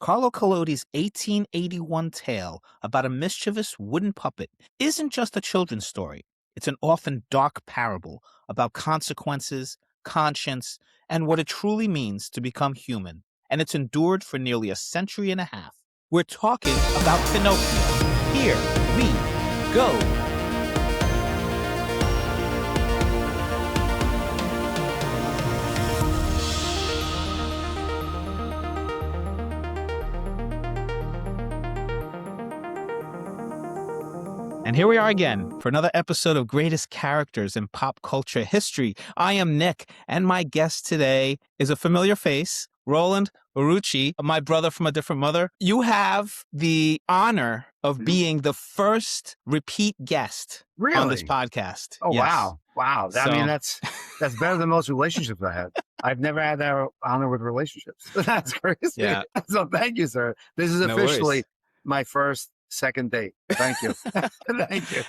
Carlo Collodi's 1881 tale about a mischievous wooden puppet isn't just a children's story. It's an often dark parable about consequences, conscience, and what it truly means to become human. And it's endured for nearly a century and a half. We're talking about Pinocchio. Here we go. And here we are again for another episode of Greatest Characters in Pop Culture History. I am Nick, and my guest today is a familiar face, Roland Barucci, my brother from a different mother. You have the honor of being the first repeat guest on this podcast. Oh, yes. Wow. So, I mean, that's better than most relationships I had. I've never had that honor with relationships. That's crazy. Yeah. So thank you, sir. This is officially my first second date. Thank you. Thank you.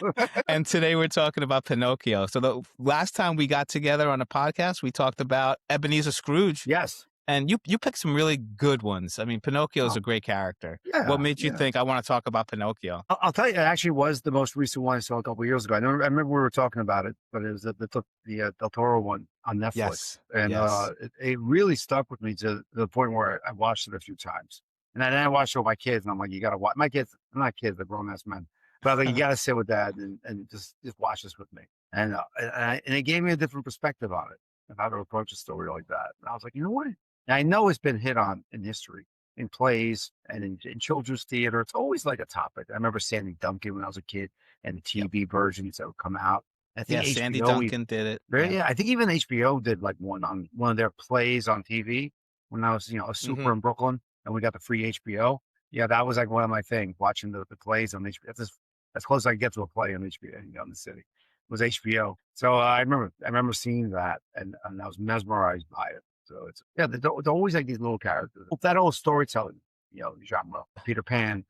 And today we're talking about Pinocchio. So the last time we got together on a podcast, we talked about Ebenezer Scrooge. Yes. And you picked some really good ones. I mean, Pinocchio is a great character. Yeah, what made you think I want to talk about Pinocchio? I'll tell you, it actually was the most recent one I saw a couple of years ago. I remember we were talking about it, but it was the Del Toro one on Netflix. Yes. And it really stuck with me to the point where I watched it a few times. And then I watched it with my kids, and I'm like, you got to watch. My kids, I'm not kids, they're grown-ass men. But I was like, you got to sit with Dad and just watch this with me. And it gave me a different perspective on it, of how to approach a story like that. And I was like, you know what? And I know it's been hit on in history, in plays and in children's theater. It's always like a topic. I remember Sandy Duncan when I was a kid, and the TV versions that would come out. I think HBO, Sandy Duncan did it. Yeah, I think even HBO did like one of their plays on TV when I was, a super in Brooklyn, and we got the free HBO. Yeah, that was like one of my things, watching the plays on HBO. That's as close as I get to a play on HBO in the city. It was HBO. So I remember seeing that, and I was mesmerized by it. So there's always like these little characters. That old storytelling, genre, Peter Pan,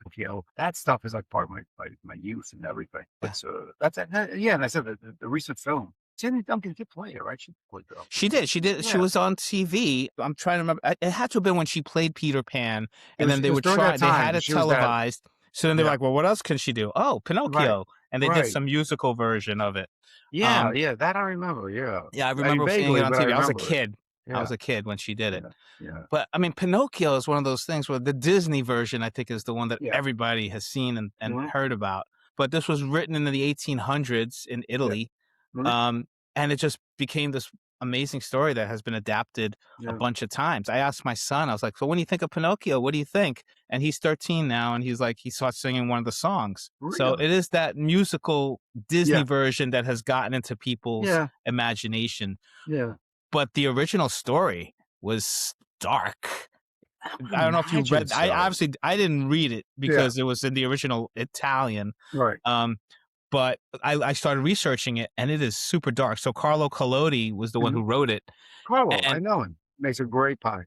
that stuff is like part of my youth and everything. But and I said the recent film, Sandy Duncan did play it, right? She played it. She did. Yeah. She was on TV. I'm trying to remember. It had to have been when she played Peter Pan, and then they had it televised. So then they're like, well, what else can she do? Oh, Pinocchio. Right. And they did some musical version of it. Yeah, that I remember. Yeah, I remember seeing it on TV. I was a kid. Yeah. I was a kid when she did it. Yeah. But I mean, Pinocchio is one of those things where the Disney version, I think, is the one that everybody has seen and heard about. But this was written in the 1800s in Italy. Yeah. And it just became this amazing story that has been adapted a bunch of times. I asked my son, I was like, so when you think of Pinocchio, what do you think? And he's 13 now, and he's like, he starts singing one of the songs. Really? So it is that musical Disney version that has gotten into people's imagination. Yeah. But the original story was dark. I don't know if you read. So. I didn't read it because it was in the original Italian. Right. But I started researching it, and it is super dark. So Carlo Collodi was the one who wrote it. Carlo, I know him. Makes a great pie.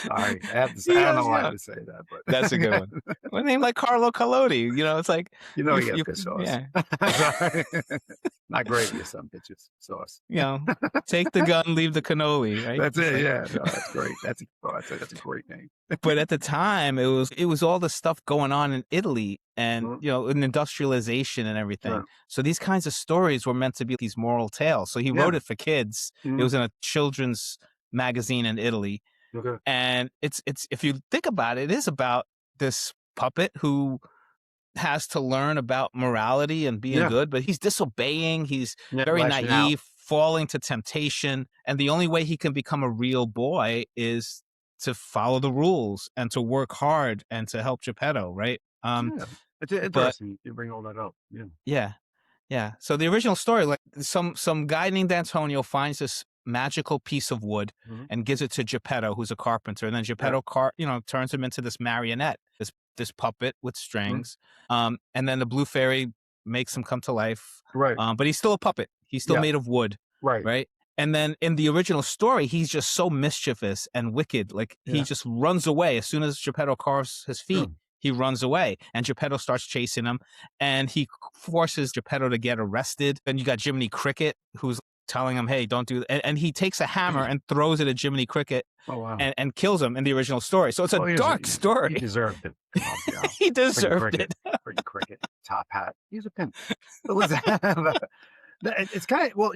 Sorry, I don't know why I had to say that, but that's a good one. A name like Carlo Collodi, it's like he gets good sauce. Yeah, not gravy or something. It's just sauce. Take the gun, leave the cannoli. Right? That's it. Yeah, no, that's great. That's a great name. But at the time, it was all the stuff going on in Italy, and in industrialization and everything. Right. So these kinds of stories were meant to be these moral tales. So he wrote it for kids. It was in a children's magazine in Italy. Okay. And it's if you think about it, it is about this puppet who has to learn about morality and being good, but he's disobeying. He's very naive, falling to temptation. And the only way he can become a real boy is to follow the rules and to work hard and to help Geppetto, right? It's interesting you bring all that up. Yeah. So the original story, like some guy named Antonio finds this magical piece of wood and gives it to Geppetto, who's a carpenter, and then Geppetto turns him into this marionette, this puppet with strings, and then the blue fairy makes him come to life, right? But he's still a puppet. He's still made of wood, right? And then in the original story, he's just so mischievous and wicked, like he just runs away as soon as Geppetto carves his feet. He runs away, and Geppetto starts chasing him, and he forces Geppetto to get arrested. Then you got Jiminy Cricket, who's telling him, "Hey, don't do that." And he takes a hammer and throws it at Jiminy Cricket Oh wow. and kills him in the original story. So it's a Well, dark he story. deserved it. Yeah. He Freaking deserved cricket, it. freaking cricket, top hat. He's a pimp. But listen, it's kind of well,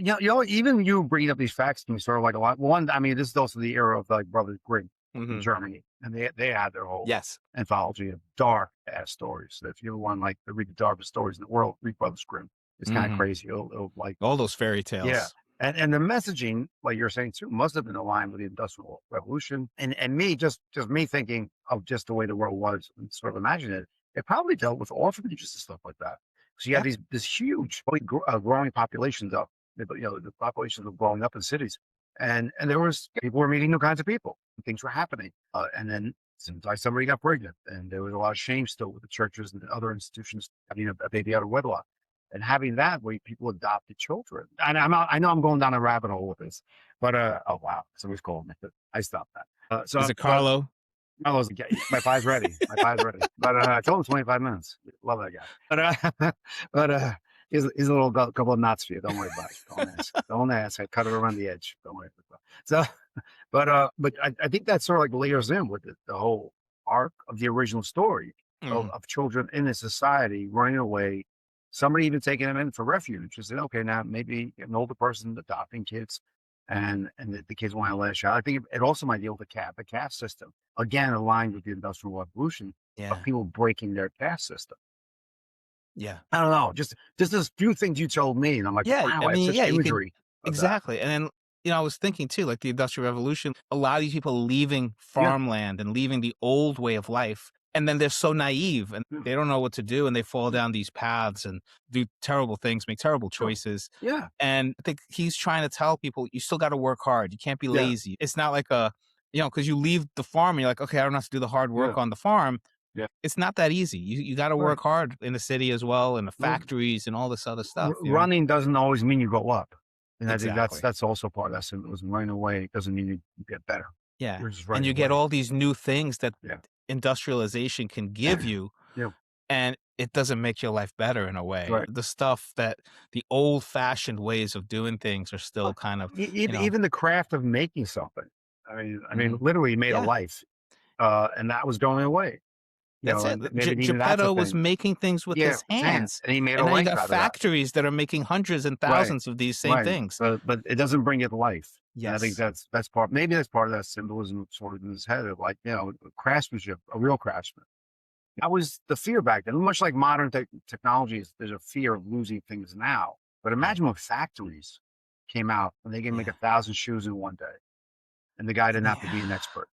even you bringing up these facts to me sort of like a lot. One, I mean, this is also the era of like Brothers Grimm in Mhm. Germany, and they had their whole Yes. anthology of dark ass stories. If you want like to read the darkest stories in the world, read Brothers Grimm. It's kind of Mhm. crazy. It'll like All those fairy yeah. tales. And the messaging, like you're saying too, must have been aligned with the Industrial Revolution. And me, just me thinking of just the way the world was and sort of imagine it, it probably dealt with orphanages and stuff like that. So you Yeah. have this huge growing populations up, the populations were growing up in cities. And there was people were meeting new kinds of people. Things were happening. And then seems like somebody got pregnant, and there was a lot of shame still with the churches and other institutions having a baby out of wedlock and having that way people adopted children. And I know I'm going down a rabbit hole with this, but oh wow, somebody's calling me. I stopped that. Is it Carlo? I was my pie's ready. My pie's ready. But I told him 25 minutes. Love that guy. But he's a little couple of knots for you. Don't worry about it. Don't ask. Don't ask. I cut it around the edge. Don't worry about it. So, but I think that sort of like layers in with the whole arc of the original story Mhm. of children in a society running away. Somebody even taking them in for refuge. Just said, okay, now maybe an older person adopting kids, and the kids want to lash out. I think it also might deal with the caste system again, aligned with the Industrial Revolution of Yeah. people breaking their caste system. Yeah. I don't know, just those few things you told me, and I'm like, Yeah, wow, I I have mean, such yeah, you could imagery of that. exactly, and then, I was thinking too, like the Industrial Revolution, a lot of these people leaving Yeah, farmland and leaving the old way of life, and then they're so naive and yeah, they don't know what to do, and they fall yeah, down these paths and do terrible things, make terrible sure. choices, Yeah, and I think he's trying to tell people, "You still gotta work hard, you can't be yeah, lazy." It's not like because you leave the farm and you're like, "Okay, I don't have to do the hard yeah, work on the farm." yeah. It's not that easy. You gotta Right. work hard in the city as well, in the Well, factories and all this other stuff. running doesn't always mean you go up, and I think Exactly. that's also part of that symbolism. Running away doesn't mean you get better. Yeah, You're just and running you get away. all these new things that Yeah, industrialization can give you, yeah, and it doesn't make your life better in a way. right. The stuff that the old-fashioned ways of doing things are still kind of, you know Even the craft of making something. Mhm. Literally made a Yeah, life, and that was going away. that's it. And Ge maybe even that's a Geppetto was thing. making things with Yeah, his with his hands, hands, and he made a and now you life got out of that. factories that are making hundreds and Right, thousands of these same right. things. But it doesn't bring it life, and I think Yes. that's part. Maybe that's part of that symbolism, sort of in his head of like craftsmanship, a real craftsman. That was the fear back then. Much like modern technologies, there's a fear of losing things now. But Right. imagine when factories came out and they can make Yeah. 1,000 shoes in one day, and the guy didn't have to be an Yeah. expert.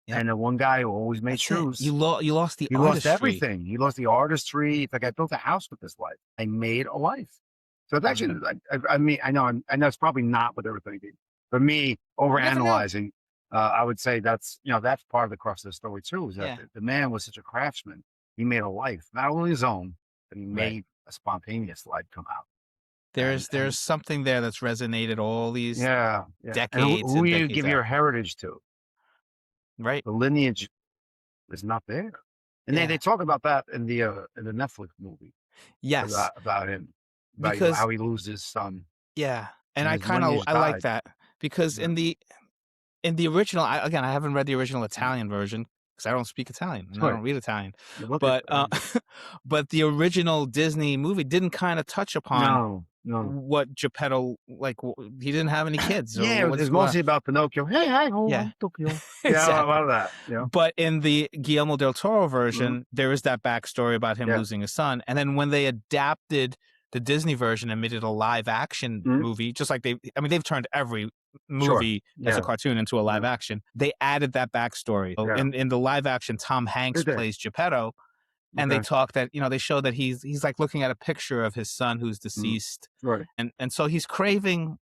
Yep. And the one guy who always made That's it. shoes, You lost the he lost artistry. everything. He lost the artistry. It's like I built a house with this life. I made a life. So it's actually, Mhm. I mean, I know it's probably not what they were thinking. For me, You never know. overanalyzing, I would say that's part of the crux of the story too. Is that Yeah. the man was such a craftsman. He made a life, not only his own, but he Right. made a spontaneous life come out. There's And something there that's resonated all these yeah, yeah. And decades who and you decades give your after. heritage to? Right? The lineage is not there. And they Yeah. talk about that in the Netflix movie. Yes. About him, about, Because how he loses his son yeah, and and I his kinda lineage I like died. that because Yeah. in the original again, I haven't read the original Mm. Italian version because I don't speak Italian and I Right. don't read Italian, You look at but, but the original Disney movie didn't kinda touch upon no, no. what Geppetto like, he didn't have any kids or Yeah, what's it's going on. mostly about Pinocchio. "Hey, hi ho, Yeah. I'm Tokyo." Yeah, a Exactly. lot of that, you know? But in the Guillermo del Toro Mhm. version, there is that backstory about him Yeah. losing his son, and then when they adapted the Disney version and made it a live action Mhm. movie, just like they've turned every Sure. movie that's a Yeah, cartoon into a live yeah, action. They added that backstory. So yeah. in the live action, Tom Hanks Good day. plays Geppetto, and they Okay. talk that, they show that he's like looking at a picture of his son who's Mhm. deceased, Right. and so he's craving,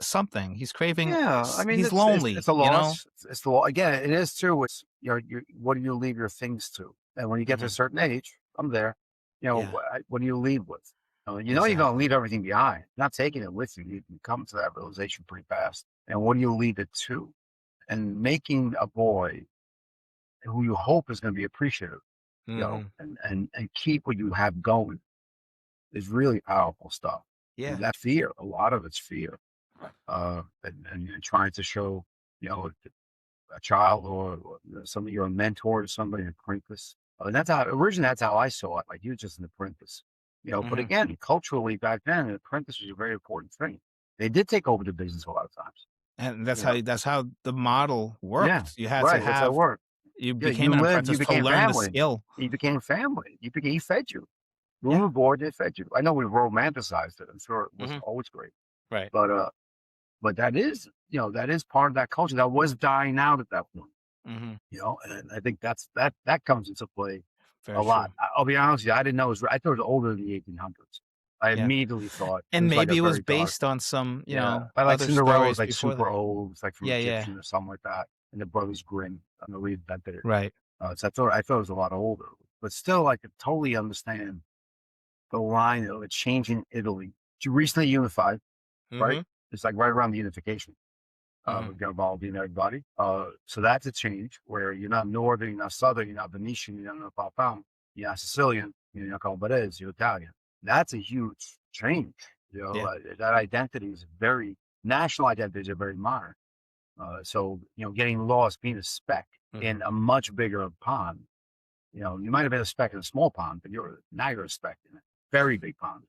something. He's craving Yeah, s he's lonely, it's a you know? loss. It's the law again, it is too, it's you what do you leave your things to? And when you get to a Mhm. certain age, I'm there, Yeah, what do you leave with? You're gonna exactly. leave everything behind, not taking it with you. You come to that realization pretty fast. And what do you leave it to? And making a boy who you hope is gonna be appreciative, Mhm. and keep what you have going is really powerful stuff. Yeah. That fear, a lot of it's fear, and trying to show, you know, a child or somebody, you're a mentor to somebody, an apprentice. And that's how originally that's how I saw it. Like you're just an apprentice, But Mhm. again, culturally back then, an apprentice was a very important thing. They did take over the business a lot of times. And You know, that's how the model yeah, worked. You had to right. That's how it have worked. you Yeah, became you an lived, you apprentice to became learn the family. skill. You became family. He fed you. Room Yeah. and board, they fed you. I know we romanticized it. I'm sure it wasn't Mhm. always great, Right. but but that is, that is part of that culture that was dying out at that point. Mhm. And I think that comes into play a Very lot. true. I'll be honest with you, I didn't know I thought it was older than the 1800s. I Yeah. immediately thought it And was like a maybe it was very dark. based on some, Yeah, I like other Cinderella was stories like before super that. old. It's like from Yeah, yeah. Egyptian or something like that, and the Brothers Grimm. I know we invented it. Right. So I thought it was a lot older, but still, I could totally understand the line of a change in Italy. She recently unified, right? Mhm. It's like right around the unification. Mhm. We've got involved in everybody. So that's a change where you're not northern, you're not southern, you're not Venetian, you're not Papam, you're not Sicilian, you're not Calabrese, you're Italian. That's a huge change. Yeah. That identity is national identities are very modern. So, getting lost, being a speck in Mhm. a much bigger pond, you might have been a speck in a small pond, but now you're a speck in a very big pond.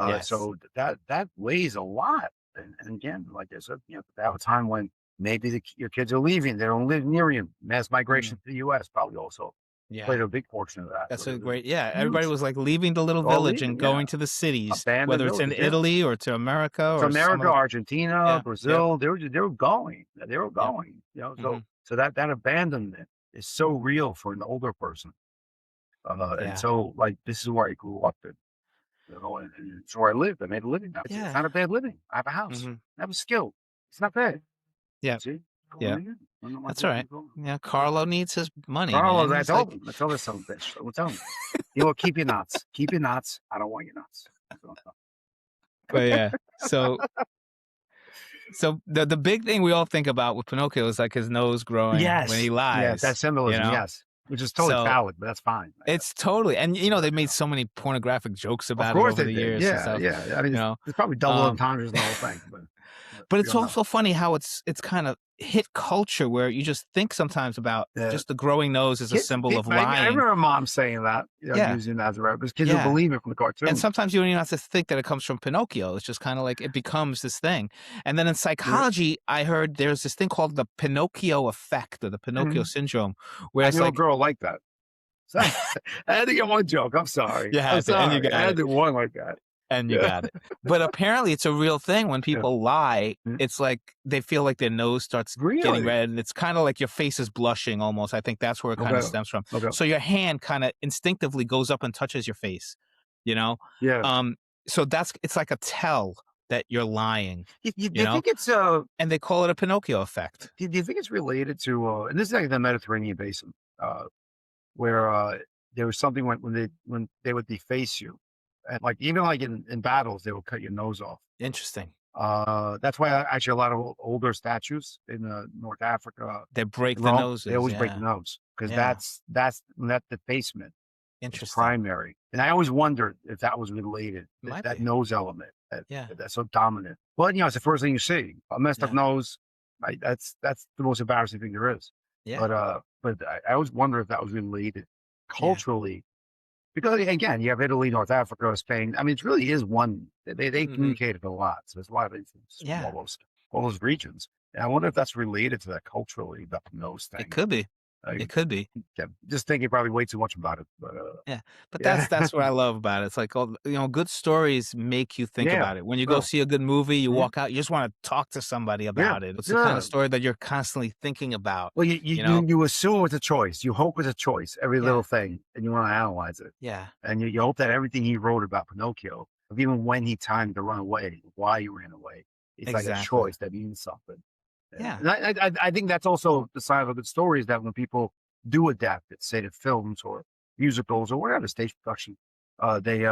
Yes. So that weighs a lot. And again, like I said, at a time when maybe your kids are leaving, they don't live near you. Mass migration Mm. to the U.S. probably also Yeah. played a big portion of that. That's But it a was great yeah, everybody huge. was, like, leaving the little All village and leaving, yeah. going to the cities, Abandoned whether it's in villages, yeah. Italy or to America To or some of America, the Argentina, yeah, yep, Brazil, they were going. They were yep, going. mhm, So that abandonment is so real for an older person. And yeah, so like this is where I grew up in. And it's where I lived. I made a living. It's yeah, not a bad living. I have a house. mhm, I have a skill. It's not bad. yep, See? Going yep, again. I don't know why that's people alright. keep going. Yeah, Carlo needs his money, Carlos, man, I he's told like him. I told this son of a bitch. I will tell him. Keep your nuts. Keep your nuts. I don't want your nuts. So, but yeah, so the big thing we all think about with Pinocchio is, like, his nose growing when he yes. Yes. That lies, you symbolism. know? Yes. Which is totally So, valid, but that's fine, I guess. it's totally and, Yeah. they made so many pornographic jokes Of about it course over they the did. years and Yeah. stuff, Yeah. I mean, you know? it's probably double Um entendres in the whole thing, but But we it's don't know. also funny how it's kind of hit culture where you just think sometimes about Yeah. just the growing nose as a Kids, symbol of I lying. remember mom saying that, Yeah, using that as a reference. Kids will yeah. believe it from the And cartoon. sometimes you don't even have to think that it comes from Pinocchio. It's just kind of like it becomes this thing. And then in Yeah. psychology, I heard there's this thing called the Pinocchio effect or the Pinocchio Mhm. syndrome, where I it's knew a like girl like that. So I had to get one joke. I'm sorry. you I'm had to, and you sorry. I got had it. to one like that. And you Yeah. got it. But apparently it's a real thing when Yeah. people lie, Mhm. it's like they feel like their nose starts getting Really? red and it's kinda like your face is blushing almost. I think that's where it kinda Okay. stems from. Okay. So your hand kinda instinctively goes up and touches your face, you know? Yeah. Um, so it's like a tell that you're lying, Do you think it's and they call it a Pinocchio effect. do you think it's related to and this is like the Mediterranean basin, where there was something when they would deface you. And like even like in battles, they would cut your nose off. Interesting. That's why actually a lot of older statues in North Africa, They break in the Rome, they noses, always break the yeah. nose because Yeah. that defacement is Interesting. primary. And I always wondered if that was related, Might that be. nose element Yeah. that's so dominant. But it's the first thing you see. A messed up Yeah. nose, right? That's the most embarrassing thing there is. Yeah. But I always wonder if that was related Yeah. culturally because again, you have Italy, North Africa, Spain. I mean, it really is one. They Mhm. communicated a lot, so there's a lot of influence from Yeah. all those regions. And I wonder if that's related to that culturally, that nose It thing. could be. I It could be. yeah, just thinking probably way too much about it, but Yeah, but yeah, that's what I love about it. It's like, all good stories make you think yeah, about it. When you go oh, see a good movie, you mhm, walk out, you just wanna talk to somebody yeah, about it. It's the kind yeah. of story that you're constantly thinking about, Well, you know? you assume it's a choice. You hope it's a choice, every Yeah, little thing, and you want to analyze it. yeah, And you hope that everything he wrote about Pinocchio, of even when he timed to run away, why he ran away, it's like a exactly. choice that means something. Yeah, And I think that's also the sign of a good story is that when people do adapt it, say to films or musicals or whatever stage production, they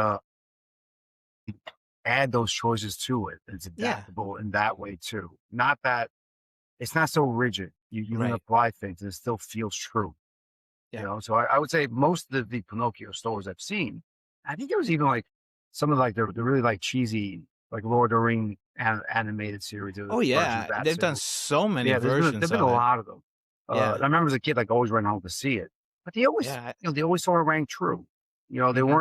add those choices to it. It's yeah, adaptable in that way too. Not that it's not so rigid. You can right, apply things and it still feels true. yeah, So I would say most of the Pinocchio stories I've seen, I think there was even like some of like the really like cheesy. like Lord of the Ring animated series, the Oh, version of yeah, that they've done too. so many Yeah, there've versions been of a it. lot of them. I Yeah, remember as a kid, like, always ran home to see it, but yeah, they always sort of rang true. mhm,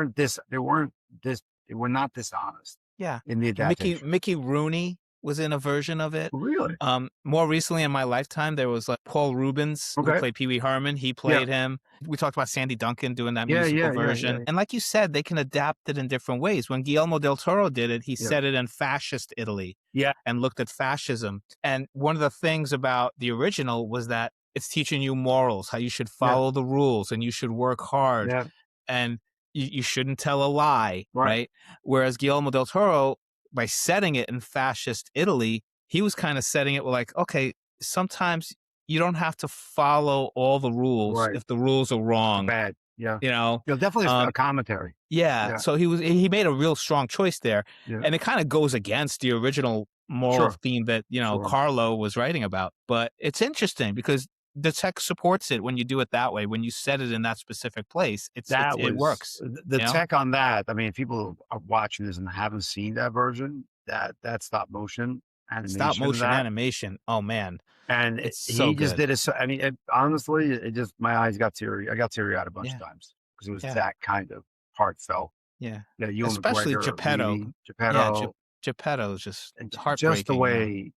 They were not dishonest yeah. in the adaptation. Mickey Rooney was in a version of it. Really? More recently in my lifetime, there was, like, Paul Rubens, who Okay. played Pee Wee Herman, he Yeah. played him. We talked about Sandy Duncan doing that Yeah, musical yeah, yeah, version, yeah, and like you said, they can adapt it in different ways. When Guillermo del Toro did it, he yeah. set it in fascist Italy Yeah, and looked at fascism, and one of the things about the original was that it's teaching you morals, how you should yeah, follow the rules, and you should work hard, yeah, and you shouldn't tell a lie, right. right? Whereas Guillermo del Toro, by setting it in fascist Italy, he was kind of setting it like, okay, sometimes you don't have to follow all the rules Right. if the rules are wrong, Bad. Yeah. you know? Definitely a Um, commentary. yeah, Yeah. so he made a real strong choice there, Yeah. and it kinda goes against the original moral Sure. theme that, Sure. Carlo was writing about, but it's interesting because the text supports it when you do it that way, when you set it in that specific place, That it was works, the you know? tech on that. I mean, if people are watching this and haven't seen that version, that stop motion Stop animation of motion that, animation, oh, man, and it's so he just good. did it. So, I mean, honestly, it just my eyes got teary. I got teary eyed a bunch Yeah, of times because it was yeah, that kind of heartfelt. yeah. Yeah, Ewan Especially McGregor Geppetto. leading Yeah, Geppetto, Geppetto is just and just the heartbreaking, way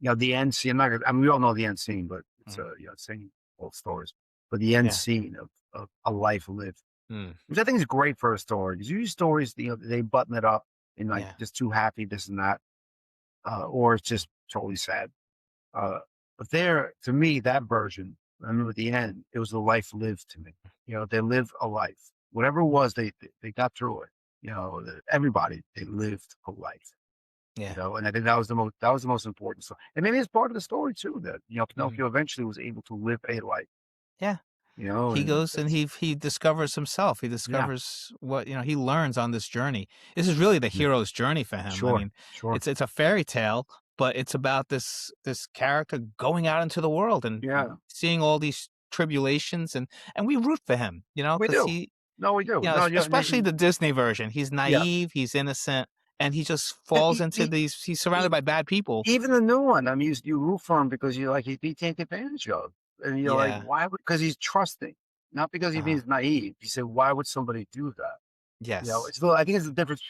the end scene. I'm not gonna, I mean, we all know the end scene, but it's Mm, same old stories. But the end yeah, scene of a life lived, mm, which I think is great for a story. Because usually stories, they button it up in like yeah, just too happy, this and that, or it's just totally sad. Uh, but there, to me, that version, I remember at the end, it was the life lived to me. They live a life. Whatever it was, they got through it. Everybody, they lived a life. yeah, And I think that was the most important. So, and maybe it's part of the story too that mhm, Pinocchio eventually was able to live a life. yeah. He And goes and that's he discovers himself. He yeah, discovers what, he learns on this journey. This is really the yeah, hero's journey for him. I sure, mean, sure, it's a fairy tale, but it's about this character going out into the world and yeah, seeing all these tribulations and we root for him, we because do. No, we do. No, yeah, especially the Disney version. He's yeah. naive, he's innocent, and he just And falls into he's surrounded by bad people. even the new one, I mean, you root for him because you like he's being taken advantage of, and you're like, Yeah. why would? Because he's trusting, not because he Uh-huh. means naive. You say, why would somebody do that? Yes. It's I think it's the difference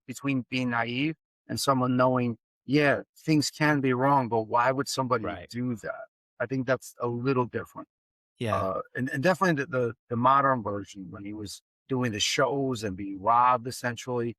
between being naive and someone knowing, yeah, things can be wrong, but why would somebody Right. do that? I think that's a little different. Yeah. And definitely the modern version when he was doing the shows and being robbed essentially,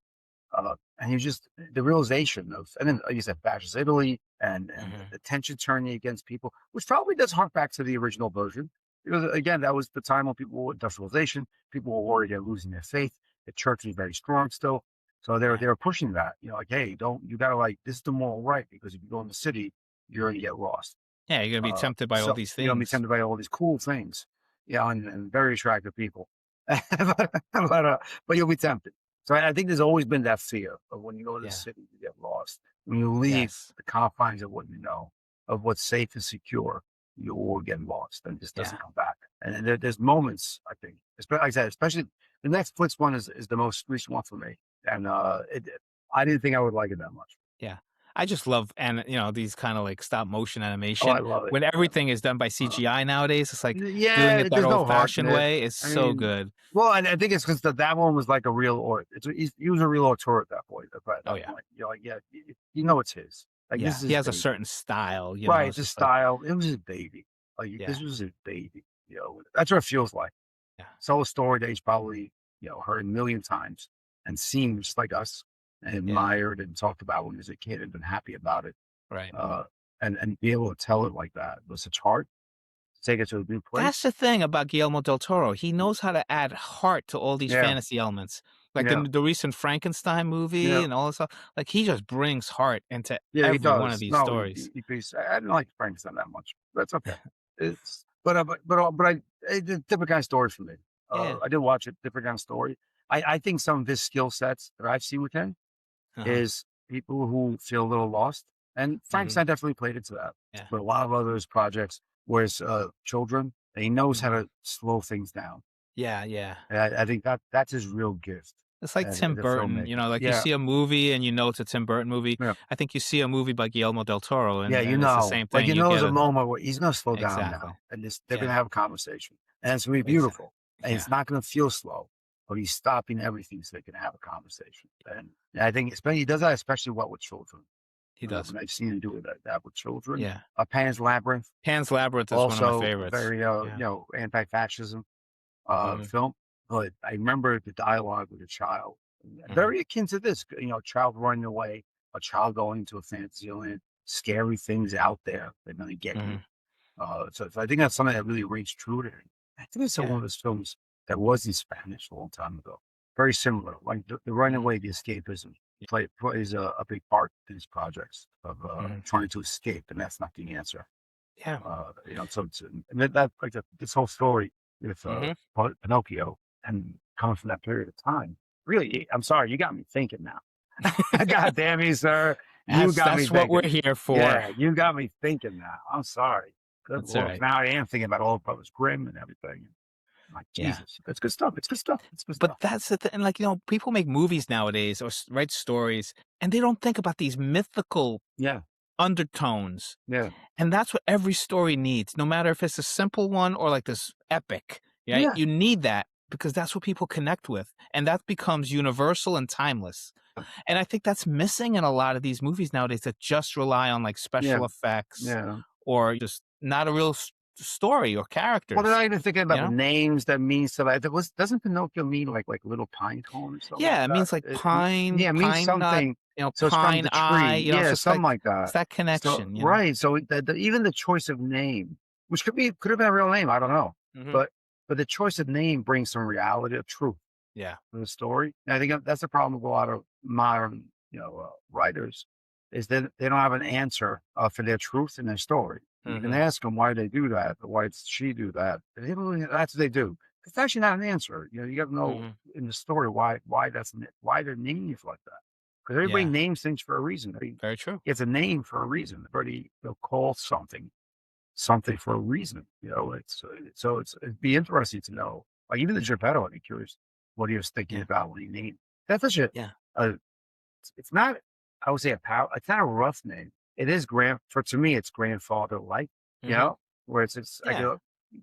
and you just the realization of, and then like you said, fascist Italy and Mhm. the tension turning against people, which probably does hark back to the original version, because again, that was the time when people were industrialization, people were worried they're losing their faith. The church was very strong still, so they were Right. they were pushing that, like, hey, don't you gotta like this is the moral right because if you go in the city, you're gonna get lost. Yeah, you're gonna be tempted by all So these be things. tempted by all these cool things, and very attractive people, but you'll be tempted. So I think there's always been that fear of when you go to the Yeah. city, you get lost. When you leave Yes. the confines of what you know, of what's safe and secure, you will get lost and it just Yeah. doesn't come back. And there's moments, I think, like I said, especially the Netflix one is the most recent one for me. And I didn't think I would like it that much. Yeah. I just love and these kinda like stop motion Oh, I animation. love it. When Yeah. everything is done by Uh, CGI nowadays, it's like doing it that there's no heart in old-fashioned it. way is I so mean, good. well, and I think it's because that one was like a real, or he was a real auteur at that point. At Oh, that yeah. point, you're like, yeah, you know, it's his. Like this Yeah. is He his has a baby, certain style, right? it's It's his just like style. It was his baby. Like yeah. this was his baby. That's what it feels like. Yeah. So a story that he's probably heard a million times and seen just like us and Yeah. admired and talked about when he was a kid and been happy about it. Right. Uh, and be able to tell it like that with such heart, to take it to a new That's place. the thing about Guillermo del Toro. He knows how to add heart to all these Yeah, fantasy elements. Like yeah. the recent Frankenstein movie Yeah, and all this stuff. Like, he just brings heart into yeah, he every one of does. these No, stories. I didn't like Frankenstein that much. That's okay. It's but it's a different kind of story for me. Yeah. I did watch it, different kind of story. I think some of his skill sets that I've seen with him Uh-huh. is people who feel a little lost, and Mhm. Frankenstein definitely played into that. Yeah. But a lot of others projects, whereas children, he knows how Mhm. to slow things down. Yeah, yeah. And I think that's his real gift. It's like Tim the Burton, filmmaking. like you Yeah, see a movie and you know it's a Tim Burton movie. yeah, I think you see a movie by Guillermo del Toro yeah. and it's the same thing. You There's get a a moment where he's gonna slow down exactly. now, and they're gonna Yeah, have a conversation, and it's gonna be exactly. beautiful, and Yeah, it's not gonna feel slow, but he's stopping everything so they can have a conversation. And I think especially he does that especially well with children. he does. And I've seen him do it like that with children. Yeah. Pan's Labyrinth, Pan's Labyrinth is one of my also favorites. very Yeah. anti-fascism Mhm, film. But I remember the dialogue with a child, mhm, very akin to this. A child running away, a child going into a fantasy land, scary things out there. They're going to get you. mhm. So I think that's something that really rings true to him. I think it's one Yeah. of his films that was in Spanish a long time ago. Very similar, like the Mhm. runaway, the escapism plays a big part in his projects of Mhm. trying to escape, and that's not the answer. Yeah. So it's and that like this whole story with Mhm. Pinocchio and coming from that period of time. Really, I'm sorry, you got me thinking now. God damn you, sir. You got me That's what we're thinking. here for. Yeah, you got me thinking now. I'm sorry. Good That's Lord. alright. Now I am thinking about Old Brothers Grimm and everything. Like, Yeah. Jesus, it's good stuff. It's good stuff. It's good But stuff. that's the thing, like, people make movies nowadays or write stories, and they don't think about these mythical Yeah, undertones. yeah, And that's what every story needs, no matter if it's a simple one or like this epic, right? yeah. You need that because that's what people connect with. And that becomes universal and timeless. And I think that's missing in a lot of these movies nowadays that just rely on like Yeah, special effects yeah. or just not a real story or Well, they're characters, not even thinking you about the know? names that mean stuff. Doesn't Pinocchio mean like little pine cone or something like Yeah, it that? means like pine, Yeah, it means pine nut, something. So it's from pine the eye, tree. it's Yeah, just something like like it's that. that So connection. right. So even the choice of name, which could have been a real name, I don't know, Hmm. but the choice of name brings some reality of truth Yeah. to the story. And I think that's the problem with a lot of modern writers is that they don't have an answer for their truth in their story. And you can Hmm. ask them why they do that, or why did she do that. And they don't really- that's what they do. It's actually not an answer. You got to know Hmm. in the story why they're naming it like that. Because everybody Yeah. names things for a reason. Very true. It's a name for a reason. Everybody call something for a reason. It'd be interesting to know. Like even the Geppetto, I'd be curious what he was thinking Yeah. about when he named. That's such Yeah. a it's not, I would say a power. It's not a rough name. It is to me, it's grandfather like, you Hmm. know, where it's like Yeah.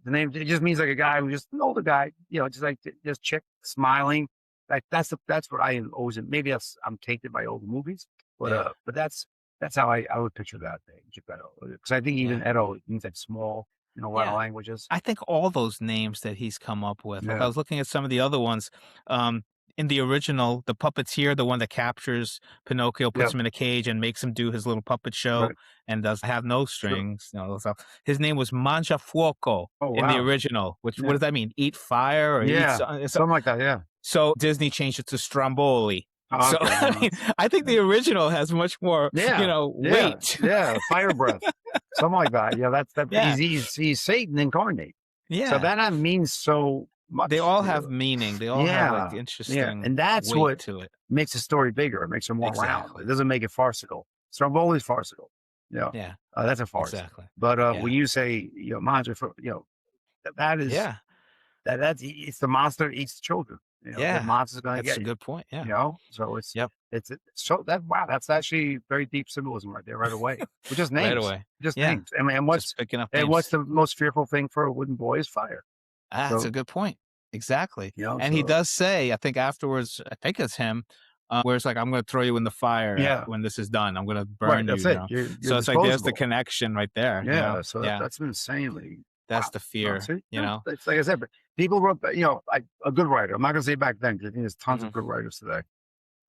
the name, it just means like a guy who just an older guy, just like just chick smiling. Like that's what I always, maybe I'm tainted by old movies, Yeah. but that's how I would picture that name, Geppetto. Because I think even Yeah. Edo means like small in a lot of Yeah. languages. I think all those names that he's come up with, like I Yeah. was looking at some of the other ones, um, in the original, the puppeteer, the one that captures Pinocchio, Yeah. puts him in a cage and makes him do his little puppet show Right. and does have no Sure. strings, so his name was Mangiafuoco Oh, in the wow. original, which what Yeah. does that mean? Eat fire or eat Yeah. Something like that. Yeah. so Disney changed it to Stromboli. Oh, So, okay. I Well, mean, I think the original has much more, yeah, yeah, weight. yeah, fire breath, something like that. Yeah, that's that. Yeah. He's Satan incarnate. So Yeah. that means so They much. all have meaning. They all have, like, Yeah, yeah, interesting and that's weight what to it. makes the story bigger. It makes it more round. It Exactly. doesn't make it farcical. Stromboli's farcical. Yeah, Yeah, that's a farce. exactly. But Yeah. when you say monster, that is it's the monster that eats the children. The Yeah. monster's gonna That's get a you. good point, yeah. So Yep. it's so that wow, that's actually very deep symbolism right there, right away. With Right away. just Yeah. names. And Just picking up what's names. the most fearful thing for a wooden boy is fire. That's a So good point. Exactly. And he so does say, I think afterwards, I think it's him, where it's like, "I'm gonna throw you in the fire yeah, when this is done. I'm gonna right. burn you," That's it. You're So it's like there's the disposable. connection right there, Yeah, so Yeah. that's been insanely That's wow. the Oh, fear, see, yeah, it's like I said, but people wrote a good writer. I'm not gonna say back then because I think there's tons of Mhm. good writers today.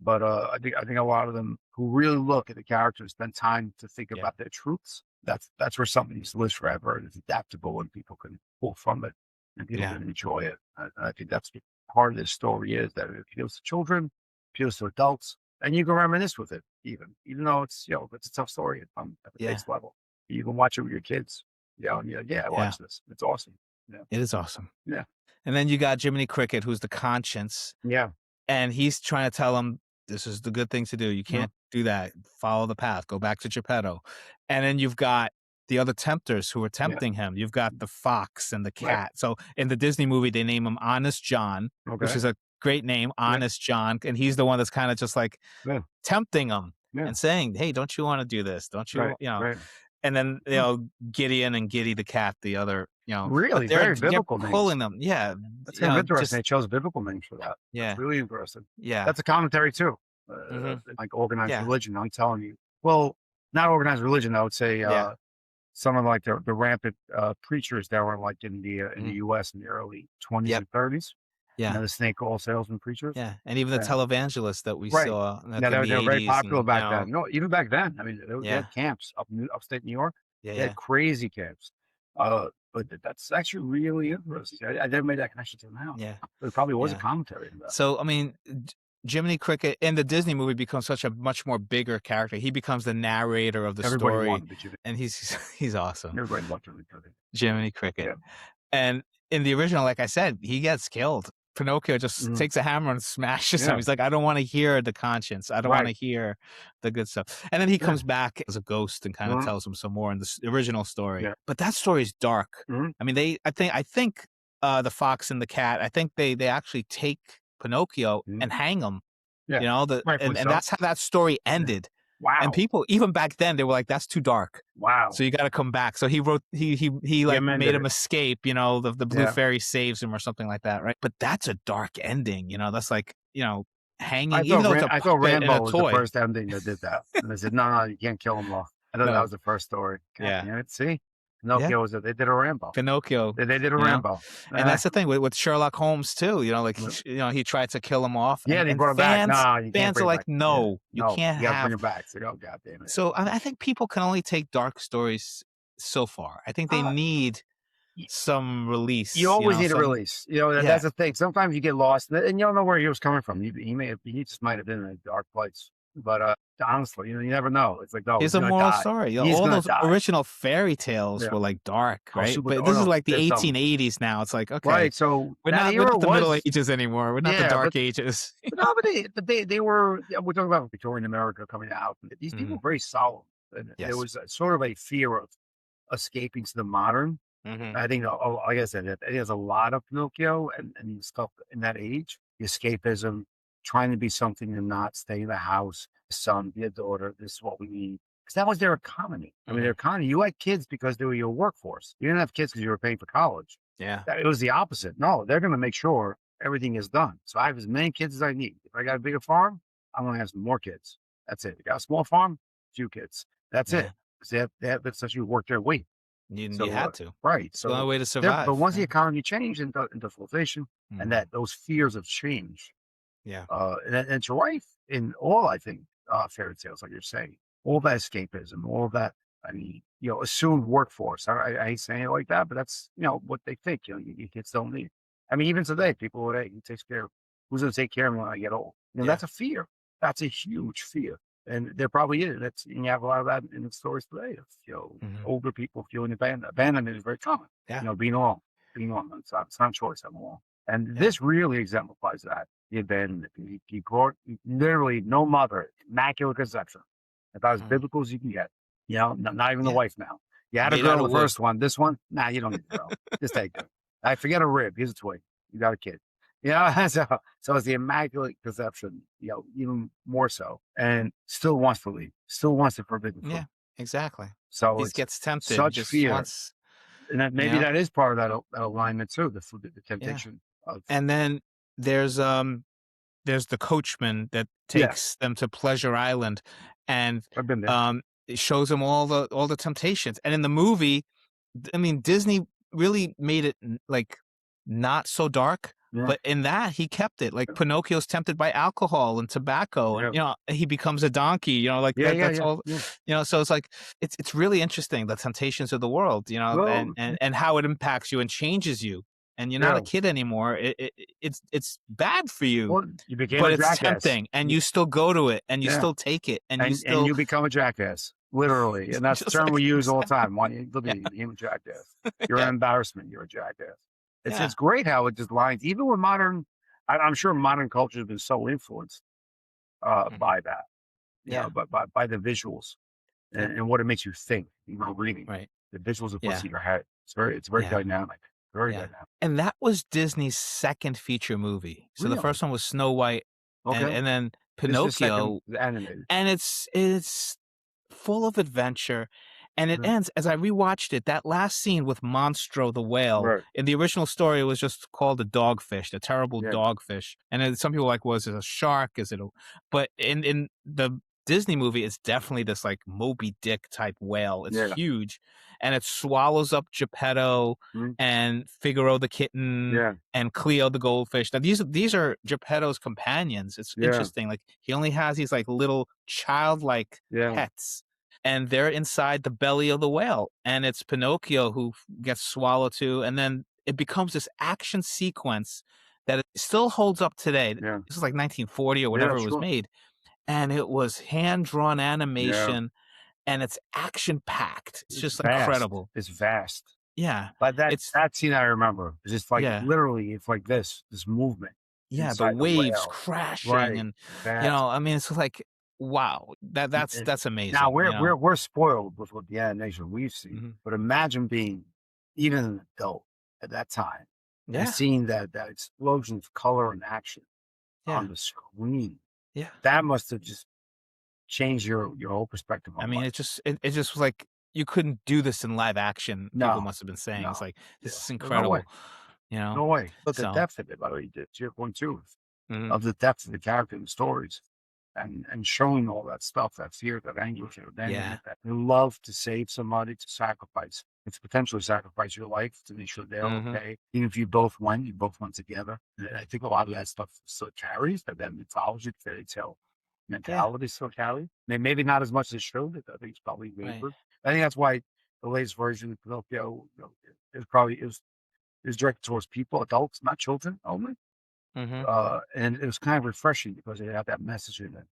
But I think a lot of them who really look at the characters spend time to think Yeah. about their truths. That's where something lives forever and it's adaptable and people can pull from it and people Yeah. can enjoy it. I think that's what part of this story is that it appeals to children, appeals to adults, and you can reminisce with it even though it's a tough story at the Yeah. base level. You can watch it with your kids, and you're like, yeah, I Yeah. watch this. It's awesome. Yeah, It is awesome. yeah, And then you got Jiminy Cricket, who's the conscience, yeah, and he's trying to tell him, "This is the good thing to do. You yeah, can't do that. Follow the path. Go back to Geppetto." And then you've got the other tempters who are yeah. tempting him. You've got the fox and the Right. cat. So in the Disney movie, they name him Honest John, which Okay. is a great name, Yeah. Honest John, and he's the one that's kind of just like Yeah. tempting him Yeah. and saying, "Hey, don't you want to do this? Don't you, Right. Right. And then Hmm. Gideon and Giddy the cat, the other, but Really, they're very they're biblical names. pulling them, yeah, That's kind of interesting. just They chose biblical names for that. That's yeah, really interesting. yeah, That's a commentary too, hmm like organized yeah, religion. I'm telling you. Well, not organized religion. I would say yeah, some of like the rampant preachers that were like in the mhm, U.S. in the early 20s yep, and 30s. You know, yeah, the snake oil salesman preachers. yeah, and even the Yeah, televangelists that we right. saw Yeah, in they the were very '80s, popular and back then. No, even back then. I mean, they yeah, had camps upstate New York. yeah, They had yeah, crazy camps. But that's actually really interesting. I never made that connection till now. yeah, But it probably was a yeah. commentary in that. So, I mean, Jiminy Cricket in the Disney movie becomes such a much more bigger character. He becomes the narrator of the Everybody story, wanted to be Jimmy. and he's he's awesome, Everybody loved Jimmy Cricket. Jiminy Cricket. Yeah. And in the original, like I said, he gets killed. Pinocchio just Mhm. takes a hammer and smashes him. Yeah. He's like, "I don't wanna hear the conscience. I don't wanna Right. hear the good stuff." And then he Yeah. comes back as a ghost and kinda Mhm. tells him some more in the original story. Yeah. But that story is dark. Mhm. I mean, I think, The Fox and the Cat, I think they actually take Pinocchio Mhm. and hang him, Yeah. Rightfully and so. that's how that story Yeah. ended. And Wow. people, even back then, they were like, "That's too dark. So Wow. you gotta come back." So he wrote he, He like, made amended him it. escape, the blue Yeah. fairy saves him or something like that, right? But that's a dark ending, that's like, I hanging, even thought though it's a I thought puppet and a Rambo was the toy. first ending that did that. And they said, "No, no, you can't kill him off." I thought that No. was the first story. God Yeah. damn it. See? Yeah. Pinocchio was they did a Rambo. Pinocchio, They did a you know? Rambo. And Eh. that's the thing with Sherlock Holmes too, like, Yeah. he tried to kill him off, Yeah, and they and brought him back. fans No, you can't fans bring are him like, back. Yeah. "No, you No, can't you gotta bring have." him back. It's like, oh god damn it. So, I think people can only take dark stories so far. I think they Uh, need y some you release, always need a release. You know, yeah. that's the thing. Sometimes you get lost and you don't know where he was coming from. He just might have been in a dark place. But honestly, you never know. It's like, no, Here's he's a gonna moral die. story. He's All gonna those die. original fairy tales Yeah. were, like, dark, Oh, right? super But oh this is no, like the there's some 1880s now. It's like, okay, right. So we're that not we're era not the Middle was Ages anymore. We're not the yeah, Dark Ages. they were yeah, we're talking about Victorian America coming out. These people Mhm. were very solemn. And there Yes. was a, sort of a fear of escaping to the modern. Mhm. I think, like I said, it has a lot of Pinocchio and stuff in that age. Escapism, trying to be something and not stay in the house. Son, be a daughter. This is what we need. Because that was their economy. I mean, their Mhm. economy. You had kids because they were your workforce. You didn't have kids because you were paying for college. Yeah. It was the opposite. No, they're going to make sure everything is done. So I have as many kids as I need. If I got a bigger farm, I'm going to have some more kids. That's it. If you got a small farm, few kids. That's it. Yeah. Because that's actually work their weight. You So, had to. right. It's the only So way to there, but survive. once the Yeah. economy changed into inflation and Mhm. that those fears of change, Yeah. and it's right in all, I think, fairy tales, like you're saying, all that escapism, all that, I mean, assumed workforce. I hate saying it like that, but that's, what they think, your kids don't need. I mean, even today, people would, hey, who takes care of, who's going to take care of me when I get old? Yeah. That's a fear. That's a huge fear. And there probably is. And you have a lot of that in the stories today. Of, Mhm. older people feeling abandoned. Abandonment is very common. Yeah. Being alone. It's not a choice. I'm alone. And Yeah. this really exemplifies that. The abandonment. He brought literally no mother, immaculate conception. About as Mhm. biblical as you can get. Not even the Yeah. wife now. You had a Made out girl of the wood. first one. This one, nah, you don't need a girl. Just take her. I forget a rib. Here's a twig. You got a kid. So it's the immaculate conception, even more so, and still wants to leave, still wants the forbidden fruit. Yeah. Exactly. So He it's gets tempted. He such just fear, wants, and that you maybe know? that is part of that alignment too, the Yeah. temptation of And then there's, um there's the coachman that yeah, takes them to Pleasure Island, and, I've been there. it shows them all the temptations, and in the movie, I mean, Disney really made it like, not so dark, Yeah, but in that, he kept it, like, Pinocchio's tempted by alcohol and tobacco, and, yeah, he becomes a donkey, like, yeah, yeah, that's yeah, all, yeah. so it's like, it's really interesting, the temptations of the world, and Well, and how it impacts you and changes you, and you're not a yeah. kid anymore. It's bad for you, Well, you became but a it's jackass. tempting, and you still go to it, and you Yeah, still take it, and you and still you become a jackass, literally, and that's the just term like we use all the exactly. time. Why look Yeah, at you, became a jackass. You're an yeah, embarrassment. You're a jackass. It's yeah, great how it just lines, even with modern. I'm sure modern culture has been so influenced mhm, by that, yeah, but by the visuals yep, and what it makes you think. Reading right, the visuals of what's yeah, in your head. It's very yeah, dynamic, Very Yeah. good now. And that was Disney's second feature movie. So the Really? first one was Snow White Okay. and then This is the second Pinocchio, animated. and it's full of adventure, and it Yeah. ends as I rewatched it, that last scene with Monstro the whale, Right. in the original story, it was just called a dogfish, the terrible Yeah. dogfish, and then some people were like, "Was it a shark? Is it a" but in the Disney movie, it's definitely this, like, Moby Dick type whale. It's Yeah. huge, and it swallows up Geppetto Mhm. and Figaro the kitten Yeah. and Cleo the goldfish. Now these are Geppetto's companions. It's Yeah. interesting, like, he only has these, like, little childlike Yeah. pets, and they're inside the belly of the whale, and it's Pinocchio who gets swallowed too, and then it becomes this action sequence that it still holds up today. Yeah. This is like 1940 or Yeah. whenever it was Sure. made, and it was hand-drawn Yeah. animation, and it's action-packed. It's It's just vast. incredible. It's vast. Yeah. But that It's that scene I remember is just like yeah. literally it's like this movement Yeah, the inside the waves whale. crashing Right. and, Vast. I mean, it's like, wow, And that's now amazing, we're spoiled with what the animation we've seen, Mhm. but imagine being even an adult at that time and Yeah, seeing that explosion of color and action yeah, on the screen. yeah. That must have just changed your whole perspective I on mean, life. it just was like, you couldn't do this in live action, people No, must have been saying. It's no, like, yeah, "This is no way, incredible," you know? no way. But the So depth of it, by the way, you did to your point too, mhm, of the depth of the character and the stories, and showing all that stuff, that fear, that anguish, yeah, that love to save somebody, to sacrifice, and to potentially sacrifice your life to make sure they're mhm, okay. Even if you both went together. And I think a lot of that stuff still carries that mythology, fairy tale yeah, mentality still carries. Maybe not as much as it should. I think it's probably right, wavered. I think that's why the latest version of Pinocchio, is directed towards people, adults, not children only. mhm, And it was kind of refreshing because it had that message in it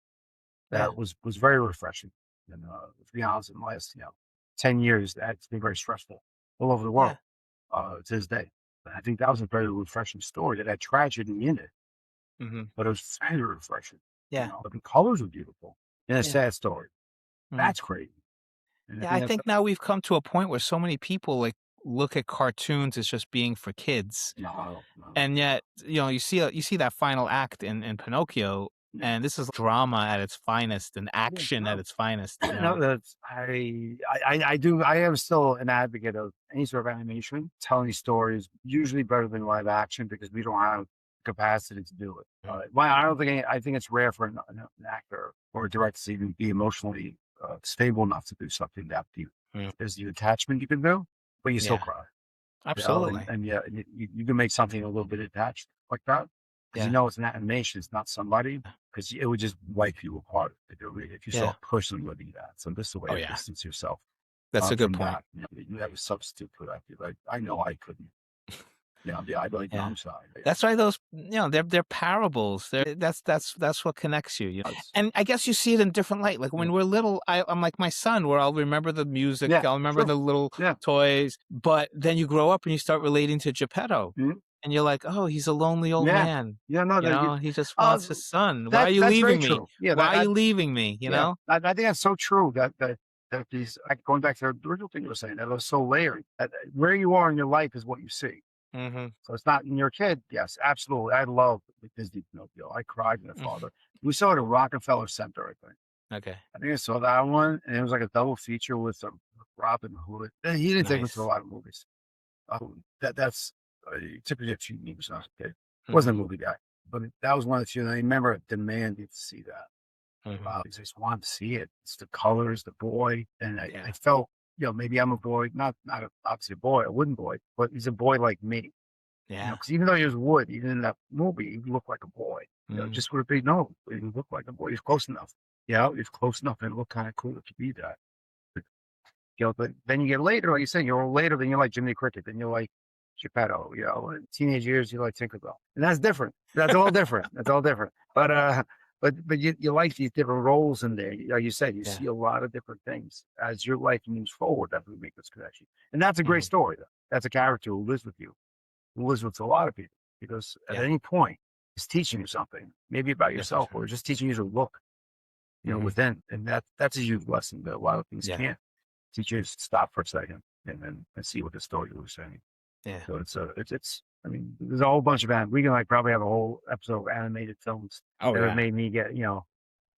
yeah, that was very refreshing. And to be honest, in the last 10 years, that's been very stressful all over the yeah, world to this day. But I think that was a very refreshing story that had tragedy in it, mhm, but it was very refreshing. yeah, The colors were beautiful in a yeah, sad story. mhm. That's crazy, and I Yeah, think I that's think now we've come to a point where so many people, like, look at cartoons as just being for kids. no, no, And yet, you see that final act in Pinocchio, yeah. and this is drama at its finest and Yeah, action at no, its finest, no, that's I am still an advocate of any sort of animation, telling stories, usually better than live action because we don't have capacity to do it. Mhm, I don't think I think it's rare for an actor or a director to even be emotionally stable enough to do something that deep. mm, There's the attachment you can do, but you still yeah, cry. absolutely. And yeah, you can make something a little bit attached like that because you Yeah, know it's an animation, it's not somebody, because it would just wipe you apart if you saw yeah. a person living that. So this is the way Oh, to yeah. distance yourself That's a good from point. that. You have a substitute for that. You're like, I know I couldn't. Yeah, I like, no, Yeah. I'm sorry. That's why those they're parables. That's what connects you, It's- and I guess you see it in different light. Like, yeah, when we're little, I'm like my son, where I'll remember the music, yeah, I'll remember sure. the little Yeah. toys, but then you grow up and you start relating to Geppetto, Mhm. and you're like, "Oh, he's a lonely old Yeah. man." Yeah, no, that you, He just uh, wants his son. "Why are you that's very leaving me? true. Yeah, Why are you leaving me?" yeah, I think that's so true that these, like, going back to the original thing you were saying, that was so layered. Where you are in your life is what you see. Mhm. So it's not in your kid. Yes, absolutely. I love the Disney Pinocchio. I cried with my father. We saw it at Rockefeller Center, I think. Okay. I think I saw that one, and it was like a double feature with Robin Hood. And he didn't take me to a Nice. lot of movies. That's typically a few movies when I was a kid. Wasn't Mhm. a movie guy, but that was one of the few. And I remember demanding to see that. Mhm. Wow, I just wanted to see it. It's the colors, the boy, and I Yeah. felt, maybe I'm a boy, not obviously a boy, a wooden boy, but he's a boy like me. Yeah. Because even though he was wood, even in that movie, he looked like a boy. Mm. Just would it be no, he didn't look like a boy. He's close enough. Yeah, he's close enough, and it looked kind of cool to be that. But, but then you get later, like you said, you're later, then you like Jiminy Cricket, then you like Geppetto. In teenage years, you like Tinkerbell, and that's different. That's all different. That's all different. But you like these different roles in there. Like you said, you Yeah. see a lot of different things as your life moves forward. That we make this connection, and that's a great Mhm. story. Though. That's a character who lives with you, who lives with a lot of people, because at Yeah. any point, it's teaching you something, maybe about Yeah, for yourself, sure. or just teaching you to look, Mhm. within, and that's a huge lesson that a lot of things Yeah. can't teach you to stop for a second and see what the story was saying. Yeah. So it's I mean, there's a whole bunch of we can like probably have a whole episode of animated films Oh that have yeah. made me get,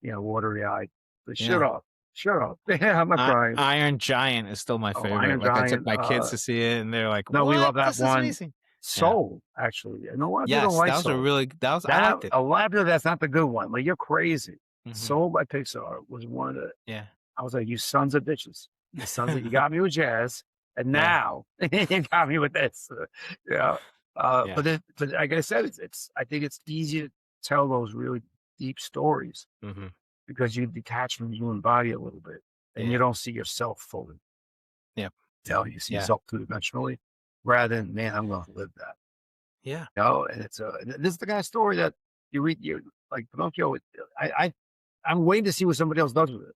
watery eyed. But shut Yeah. up. Shut up. I'm not crying. Iron Giant is still my Oh, favorite. Iron Like I took Giant. my kids to see it and they're like, No, we "What? love that This is one. amazing." Yeah. Soul, actually. And a lot of people don't Yes, like that was a Soul. really that was I That liked it. a lot of people, that's not the good one. Like, you're crazy. Mhm. Soul by Pixar was one of the Yeah. I was like, "You sons of bitches. You got me with jazz, and Yeah. now you got me with this." Yeah. Yeah. But like I said, it's I think it's easy to tell those really deep stories Mhm. because you detach from the human body a little bit, and you Yeah. don't see yourself fully. Yep. You see Yeah. yourself two-dimensionally, rather than, "Man, I'm gonna live that." Yeah. And this is the kind of story that you like Pinocchio. I I'm waiting to see what somebody else does with it.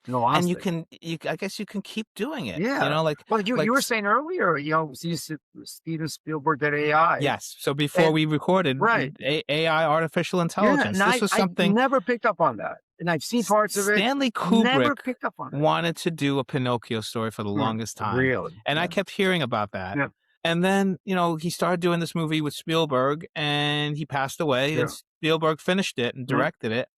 In all And you honesty. can you I guess you can keep doing it, Yeah. Well, you like were s saying earlier, see Steven Spielberg did AI, yes. So before and we recorded, right. AI, artificial Yeah, intelligence, and this was I something never picked up on that, and I've seen parts of it, Stanley never Kubrick picked up on it. wanted to do a Pinocchio story for the longest time, Really? and I Yeah. kept hearing about that. Yeah. And then, he started doing this movie with Spielberg, and he passed away, and Yeah. Spielberg finished it and Mhm. directed it,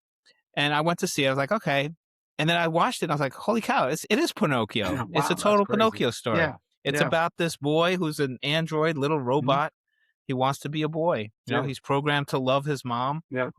and I went to see it. I was like, "Okay." And then I watched it, and I was like, "Holy cow, it is Pinocchio. It's a Wow, that's total crazy. Pinocchio story. Yeah. It's Yeah. about this boy who's an android little Mhm. robot. He wants to be a boy. Yeah. He's programmed to love his mom, Yeah.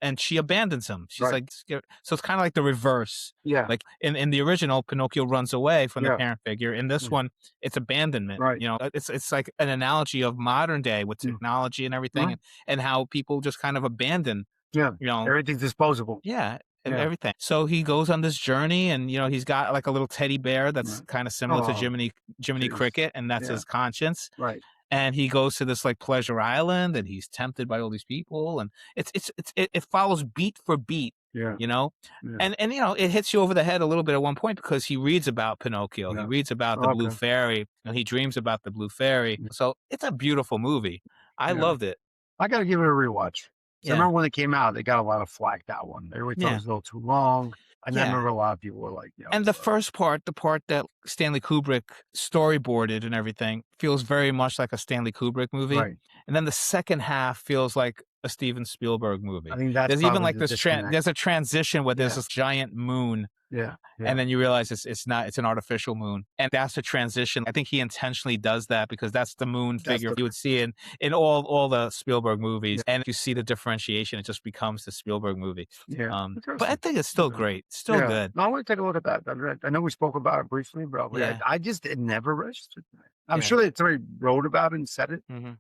and she abandons him. She's Right. like scared. So it's kind of like the reverse. Yeah. Like in the original, Pinocchio runs away from the Yeah. parent figure. In this Mm. one, it's abandonment. Right. It's like an analogy of modern day with Mm. technology and everything, Right. and how people just kind of abandon. Yeah. You know, Everything's disposable. yeah, Yeah. everything. So he goes on this journey, and he's got like a little teddy bear that's Right. kind of similar to Oh, Jiminy jeez. Cricket, and that's Yeah. his conscience. Right. And he goes to this like pleasure island, and he's tempted by all these people, and it follows beat for beat, Yeah. you know, Yeah. and it hits you over the head a little bit at one point because he reads about Pinocchio, he Yeah. reads about the blue Okay. fairy, and he dreams about the blue fairy. Mm. So it's a beautiful movie. I Yeah. loved it. I gotta give it a rewatch. 'Cause I Yeah, remember when it came out, they got a lot of flack, that one. Everybody thought it yeah, was a little too long, and I yeah. remember a lot of people were like, And the first part, the part that Stanley Kubrick storyboarded and everything, feels very much like a Stanley Kubrick movie, right. and then the second half feels like a Steven Spielberg I movie. think that's There's even probably like the this disconnect. there's a transition where there's Yeah. this giant moon, Yeah. and Yeah. then you realize it's not, it's an artificial moon, and that's the transition. I think he intentionally does that because that's the moon That's figure the you would see in all the Spielberg movies, yeah. and if you see the differentiation, it just becomes the Spielberg movie. Yeah. But I Interesting. think it's still Okay. great, still Yeah. good. No, I wanna take a look at that. I know we spoke about it briefly, but Yeah, I just it never registered. I'm yeah. sure that somebody wrote about it and said it, Mhm.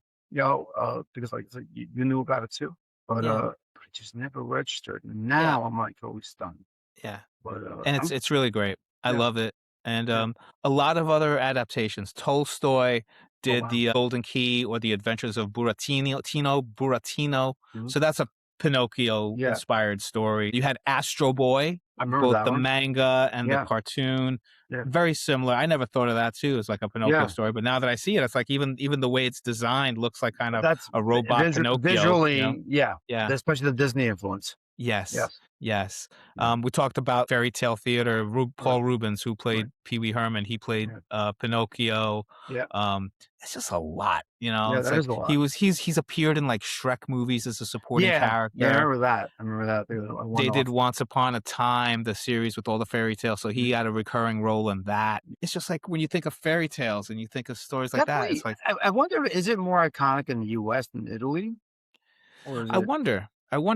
because, like, it's like you knew about it too, Yeah, but it just never registered, and yeah, now I'm, like, totally stunned. yeah, But, and I'm it's really great. I yeah. love it, and, Yeah. a lot of other adaptations. Tolstoy Oh, did wow. the, Golden Key or The Adventures of Buratino. Mhm. So that's a Yeah. Pinocchio-inspired story. You had Astro Boy, I remember both that the one. manga and the Yeah. cartoon, Yeah. very similar. I never thought of that too as like a Pinocchio Yeah. story, but now that I see it, it's like even the way it's designed looks like kind of That's a robot Pinocchio, you know? visually, yeah, Yeah. especially the Disney influence. Yes, Yes. yes. Yeah. We talked about fairy tale theater. Right. Paul Rubens, who Right. played Pee Wee Herman, he played Yeah. Pinocchio. Yeah. It's just a lot, you know. Yeah, It's that like is a lot. he's appeared in like Shrek movies as a supporting Yeah. Yeah, I character. remember that. I remember that. They were a They did one-off. Once Upon a Time, the series with all the fairy tales, so he Mhm. had a recurring role in that. It's just like when you think of fairy tales and you think of stories like that, Definitely, it's like I wonder, is it more iconic in the US than Italy? Or is it I wonder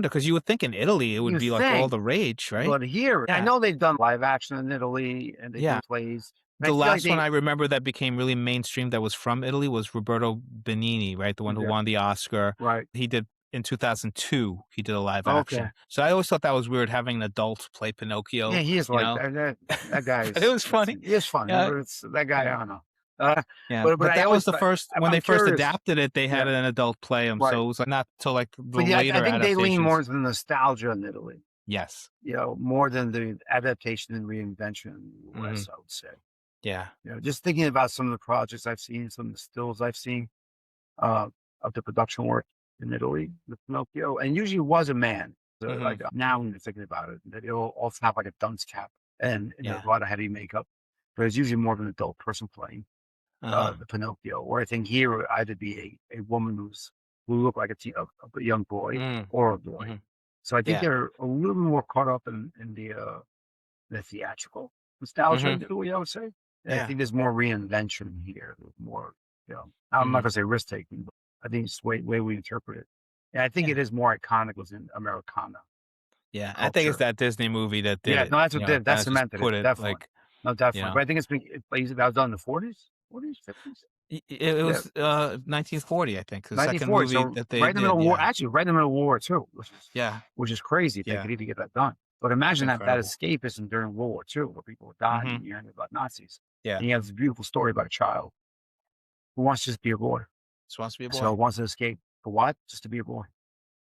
because you would think in Italy it would you be like all think, the rage, right? but here I Yeah, know they've done live action in Italy, and they've yeah. done plays, and I The feel like last one they I remember that became really mainstream that was from Italy was Roberto Benigni, right? The one who yeah, won the Oscar. right. He did in 2002, he did a live Okay. action. So I always thought that was weird having an adult play Yeah, Pinocchio, he is you like know? that guy But it is was funny. he is funny, Yeah, but it's that guy, I yeah, don't know. Uh, yeah. but But I that was always the first when I'm they first curious. adapted it, they had Yeah, an adult play him, right. so it was, like, not till, like, the But yeah, I later think they lean more adaptations. to the nostalgia in Italy, Yes. more than the adaptation and reinvention in the Mhm. US, I would say. Yeah. Just thinking about some of the projects I've seen, some of the stills I've seen, uh, of the production work in Italy with Pinocchio, and usually was a man. So, Mhm. like, now when you're thinking about it, that it'll also have like a dunce cap and, Yeah. a lot of heavy makeup, but it's usually more of an adult person playing. Uh-huh. the Pinocchio. Or I think here would either be a woman who looked like a young boy Mm, or a boy. mhm. So I think Yeah. they're a little more caught up in the theatrical nostalgia Mhm. in Italy, I would say. And I Yeah. think there's more reinvention here, more, I'm not Mhm. gonna say risk taking, but I think it's the way we interpret it. And I think Yeah. it is more iconic within Americana Yeah. I think it's culture. that Disney movie that did Yeah, it, no, that's you what know, did that kinda just cemented it, put it, definitely. like, No, you definitely. know, But I think that was done in the 40s? 40s, 50s? it Yeah, was, 1940, I think, the second 1940. movie So that they right in the middle did, of war, yeah. actually right in the middle of World War II, Yeah. which is crazy if they Yeah. could even get that done. But It's imagine that incredible. escapism during World War II, where people were dying Mhm. and you're hearing about Nazis. Yeah. And you have this beautiful story about a child who wants to just be a boy. Just wants to be a So boy. wants to escape for what? Just to be a boy.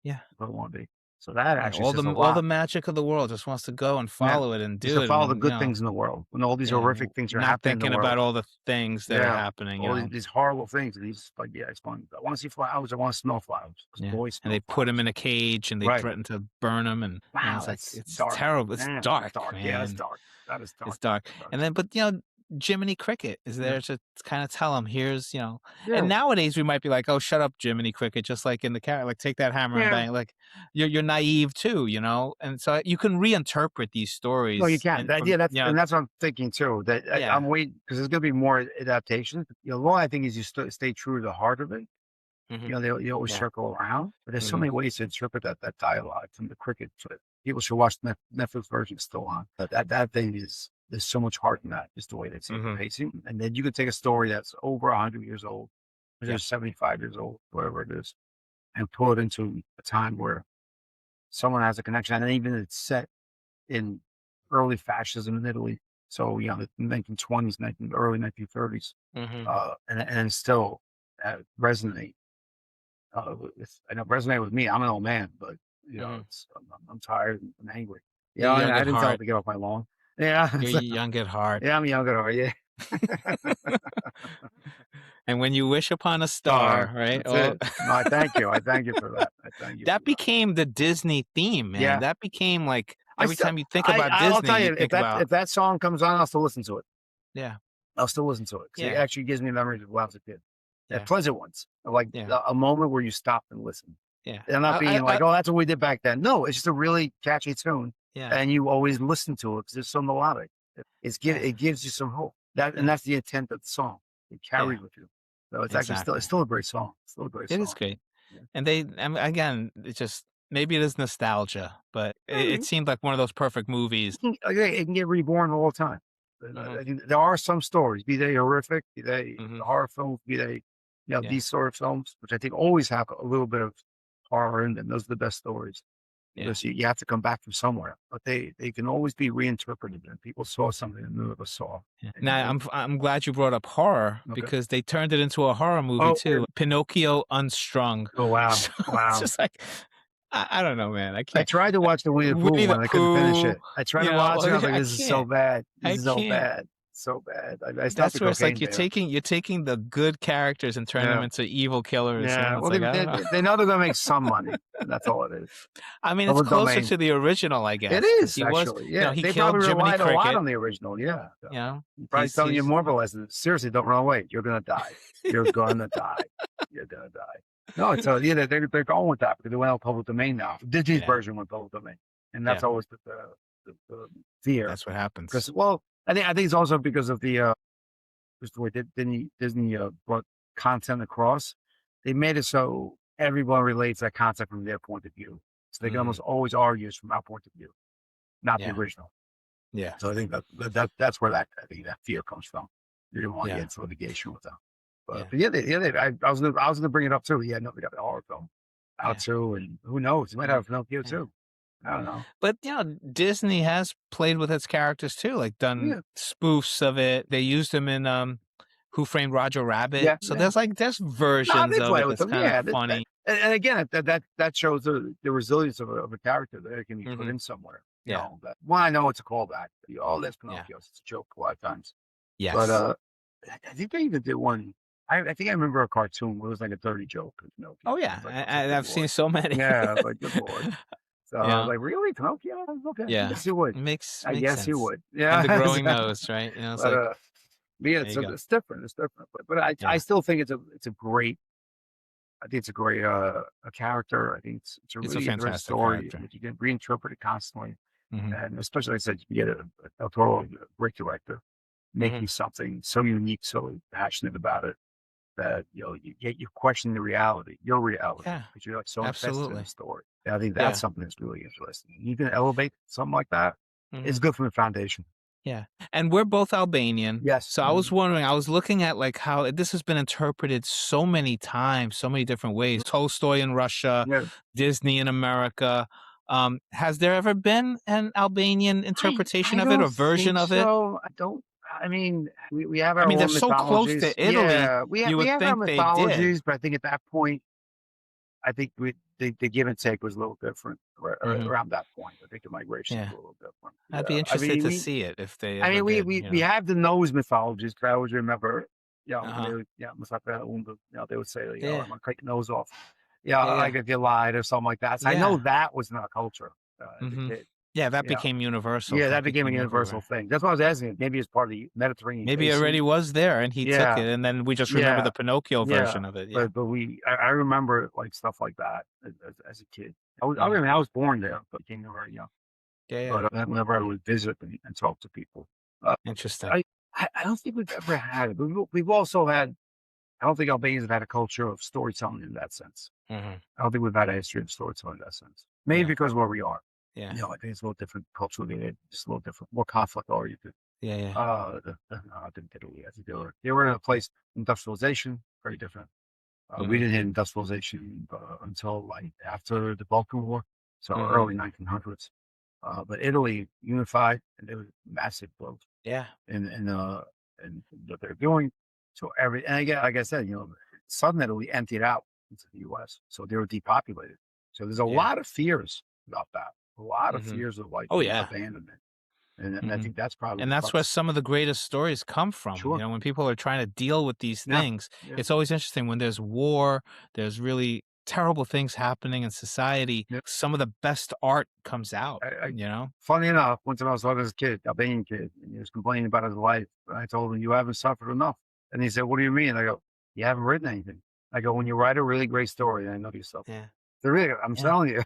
Yeah. What it want to be. So that Yeah, actually says a all the lot. magic of the world, just wants to go and Yeah. follow it and Just do to it follow the and, good things in the world when all these yeah, horrific things are not happening in the thinking about world. all the things that are Yeah. happening, All these horrible things. And he's like, yeah, it's fun. I want to see flowers. I want to smell flowers because Yeah, boys and smell they put him flowers. in a cage and they Right. threaten to burn him, and, Wow. it's like, That's it's dark. terrible, it's Man, that's dark, dark. Yeah, that's man. dark. That is It's dark. dark, Dark and then stuff. but, Jiminy Cricket is Yeah. there to kinda tell him, "Here's," and Yeah. nowadays we might be like, "Oh, shut up, Jiminy Cricket," just like in the like, "Take that hammer and Yeah. bang," like, you're naive too, and so you can reinterpret these No, you stories can't. and from, And that's what I'm thinking too. That I'm yeah, waiting because there's going to be more adaptations. One I think is you stay true to the heart of it. mhm, They always yeah, circle around, but there's so mhm, many ways to interpret that dialogue from the cricket. To People should watch the Netflix version still on. But that thing is there's so much heart in that, just the way they say the mhm, pacing. And then you could take a story that's over 100 years old, or yeah, 75 years old, whatever it is, and pull it into a time where someone has a connection, and even it's set in early fascism in Italy. So, the 1920s, early 1930s, mhm, and still resonate. I know resonate with me. I'm an old man, but mhm. I'm tired and angry. You're And young I at didn't tell it heart. to get off my lawn. Yeah, You're young at heart. yeah, I'm younger. Yeah, And when you wish upon a star. star, right? That's Oh, it. No, I thank you. I thank you for that. I thank you that for that. became the Disney theme, man. Yeah, That became like I every still, time you think about I'll Disney, tell you you think about, if that song comes on, I'll still listen to it. yeah, I'll still listen to it because it yeah, actually gives me memories of when I was a kid. yeah, Pleasant ones, like yeah, a moment where you stop and listen. yeah. And I'm not being I like, "Oh, that's what we did back then." No, it's just a really catchy tune, yeah, and you always listen to it because it's so melodic. yeah, It gives you some hope. And yeah, that's the intent of the song. It yeah, carries with you. So it's exactly. still a great song. It's still a great It is song. great. Yeah. And again, it's just maybe it is nostalgia, but it Maybe. seemed like one of those perfect movies. It can get reborn all the time. Mhm, I think there are some stories, be they horrific, be they mhm, horror films, be they, yeah, these sort of films, which I think always have a little bit of horror in them. Those are the best stories yeah. because you have to come back from somewhere, but they can always be reinterpreted. And people saw something that none of us saw. Yeah. And Now, I'm glad you brought up horror okay. because they turned it into a horror movie Oh, too. Pinocchio Unstrung. oh wow, So it's wow. just like I don't know, man. I I can't. tried to watch the Winnie the Pooh Winnie the one. I couldn't finish Pooh, it. I tried to watch it. I was like, I this is so can't. bad. This I is so can't. bad. So bad. I stopped That's the where it's like cocaine there. you're taking the good characters and turning them Yeah. into evil killers, Yeah. It's Well, like I don't know. they know they're gonna make some money. And that's all it is. I mean, it's Public closer domain. to the original, I It guess, because is he was, actually. Yeah. he They killed probably Jiminy relied a lot Cricket. on the original. Yeah. You know, Probably telling you he's moral lessons. Seriously, don't run away. You're gonna die. You're gonna die. You're gonna die. No, so yeah, they're going with that because they went out public domain now. Disney's yeah, version went public domain, and that's yeah. always the fear. That's what happens. Because I think it's also because of just the way Disney brought content across. They made it so everyone relates that concept from their point of view. So they can Mm, almost always argue it's from our point of view, not the yeah, original. yeah, So I think that's where I think that fear comes from. You didn't want to get yeah, into litigation with them. yeah, But yeah, I was gonna bring it up too. Yeah, no, we got the horror film out yeah. too, and who knows? You might Mhm. have Pinocchio Yeah. too. I don't know. But, Disney has played with its characters too, like done Yeah, spoofs of it. They used them in, Who Framed Roger Rabbit. yeah, So yeah. there's No, versions they of play it with that's them. kind of Yeah, funny. and again, that shows the resilience of a character that it can be put Mhm. in somewhere. Yeah, I know it's a callback. Oh, that's yeah. Pinocchio. It's a joke a lot of times. But Yes. I think they even did one. I think I remember a cartoon where it was like a dirty joke of Pinocchio. Oh, yeah, I was like, good I've seen lord. so many. Yeah, I was like, good lord. So I was Yeah, like, really, Pinocchio? Okay, yeah. yes, you would. Makes I makes guess you sense. would. And the Yeah, growing nose, right? It's but like Yeah, There you go. it's different. It's different. But I Yeah. still think it's a great. I think it's a great a character. I think it's a It's a really interesting fantastic story. character. You can reinterpret it constantly, Mhm. and especially like I said, you get a total great director Mhm. making something so unique, so passionate about it that you question the reality, your reality, Yeah. because you're like so invested in the Absolutely. story. And I think that's Yeah. something that's really interesting. You can elevate something like that. It's Mhm. good from the foundation. Yeah, and we're both Albanian, Yes. so I was wondering, I was looking at, like, how this has been interpreted so many times, so many different ways. Tolstoy in Russia, Yeah. Disney in America. Has there ever been an Albanian interpretation I of it don't or version think of it? so. I don't. I mean, we have I our mean, they're own so close mythologies. to Italy, Yeah, you we would have our think they did. mythologies, but I think at that point, I think the give and take was a little different Mhm. around that point. I think the migration was Yeah. a little different. I'd Yeah, be I interested mean, to see it if they I ever mean, did, we have the nose mythologies. 'Cause I always remember, when Uh-huh. they would, Masaka Undu, they would say, Yeah. I'm gonna cut your nose off. Yeah, Yeah, like yeah. if you lied or something like that. So I know Yeah. that was in our culture as a Mhm. kid. Yeah, that Yeah. became universal. Yeah, That that became a became universal everywhere. thing. That's why I was asking. Maybe it's part of the Mediterranean Maybe it already basin. was there and he took Yeah, it, and then we just remember yeah, the Pinocchio yeah. version of it, yeah. But I remember like stuff like that as a kid. Yeah. I was born there, but came there very young. Yeah, yeah. But whenever I would visit and talk to people, uh, Interesting. I, I don't think we've ever had it. We've also had. I don't think Albanians have had a culture of storytelling in that sense. Mhm. I don't think we've had a history of storytelling in that sense. Maybe Yeah. because of where we are. Yeah. I think it's a little different culturally. Just a little different, more conflict oriented. Yeah, yeah. I didn't Italy. I think they were in a place industrialization very different. We Mhm. didn't hit industrialization until like after the Balkan War, so Mhm. early 1900s. But Italy unified, and there was massive growth Yeah. in what they're doing. So and again, like I said, Southern Italy emptied out into the U.S., so they were depopulated. So there's a Yeah. lot of fears about that. A lot of Mhm. fears of like Oh, yeah. abandonment, and I Mhm. think that's probably And the that's where crux. some of the greatest stories come from, Sure. when people are trying to deal with these Yeah. things, Yeah. it's always interesting when there's war, there's really terrible things happening in society, Yeah. some of the best art comes out, I you know? funny enough, one time I was talking to this kid, Albanian kid, and he was complaining about his life. And I told him, "You haven't suffered enough." And he said, "What do you mean?" I go, "You haven't written anything." I go, "When you write a really great story, I know you suffer." Yeah. They're really, I'm Yeah. telling you.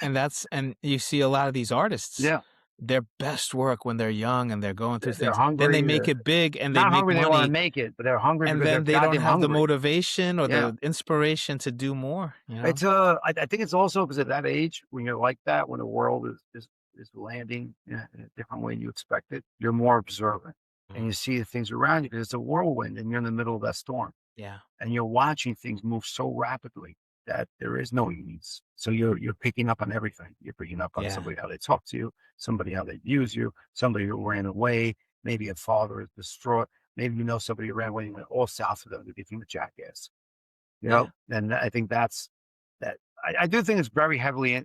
And you see a lot of these artists, Yeah, their best work when they're young and they're going through they're things, then they hungry. make it big and they Not make hungry, they want to money, make it, but they're hungry and because they're then they don't goddamn have the hungry. motivation or Yeah. the inspiration to do more, you know? It's I think it's also because at that age, when you're like that, when the world is landing in a different way than you expect it, you're more observant and Mhm. you see the things around you because it's a whirlwind and you're in the middle of that storm. Yeah. And you're watching things move so rapidly that there is no ease. So you're picking up on everything. You're picking up on Yeah. somebody how they talk to you, somebody how they use you, somebody who ran away, maybe a father is distraught, maybe somebody who ran away and went all south of them to become a jackass. Yeah. And I think that's that. I do think it's very heavily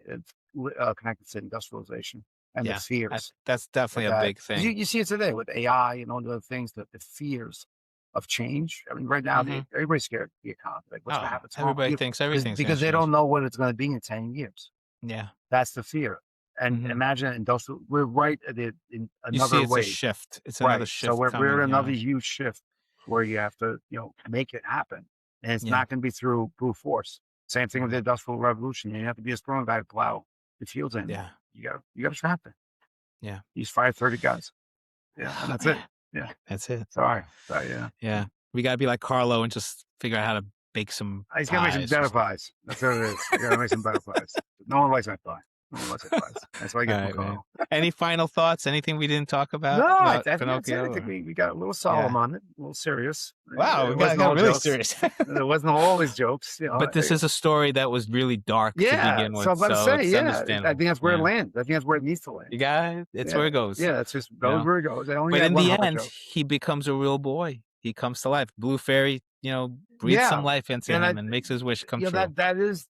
connected to industrialization and the Yeah. fears That's definitely a that big 'cause thing. you see it today with AI and all the other things, the fears of change. I mean, right now, Mhm. everybody's scared of the economy. Like, what's going to Oh, happen tomorrow? everybody thinks everything's gonna Because they change. don't know what it's going to be in 10 years. Yeah. That's the fear. And Mhm. imagine industrial, we're right at in You see another it's a wave. shift. It's another Right. So shift we're coming, at another yeah. huge shift where you have to, make it happen. And it's Yeah. not going to be through brute force. Same thing with the Mhm. industrial revolution. You have to be a strong guy to plow the fields anymore. Yeah. You got to strap it. Yeah. He's fired 30 guys. Yeah. And Oh, that's it. man. Yeah. That's it. Sorry. Sorry. Yeah. Yeah. We gotta be like Carlo and just figure out how to bake some I just gotta make some pies or better something. pies. That's what it is. I gotta make some better pies. No one likes my pie. No one likes my pies. That's why I get from Alright, man. Carl. Any final thoughts? Anything we didn't talk No, about I think that's it. I Pinocchio think or we got a little yeah. solemn on it, a little serious. Wow, we It got wasn't got all really jokes. serious. It wasn't always jokes. But this is a story that was really dark to Yeah. begin So with, I'm about to so say, it's yeah. I understandable. think that's where it Yeah. lands. I think that's where it needs to land. You got it. It's Yeah. where it goes, Yeah. It's just you goes know? where it goes. I only But had in one the Harper end, joke. he becomes a real boy. He comes to life. Blue Fairy, breathes some Yeah. life into And him and makes his wish come true. that is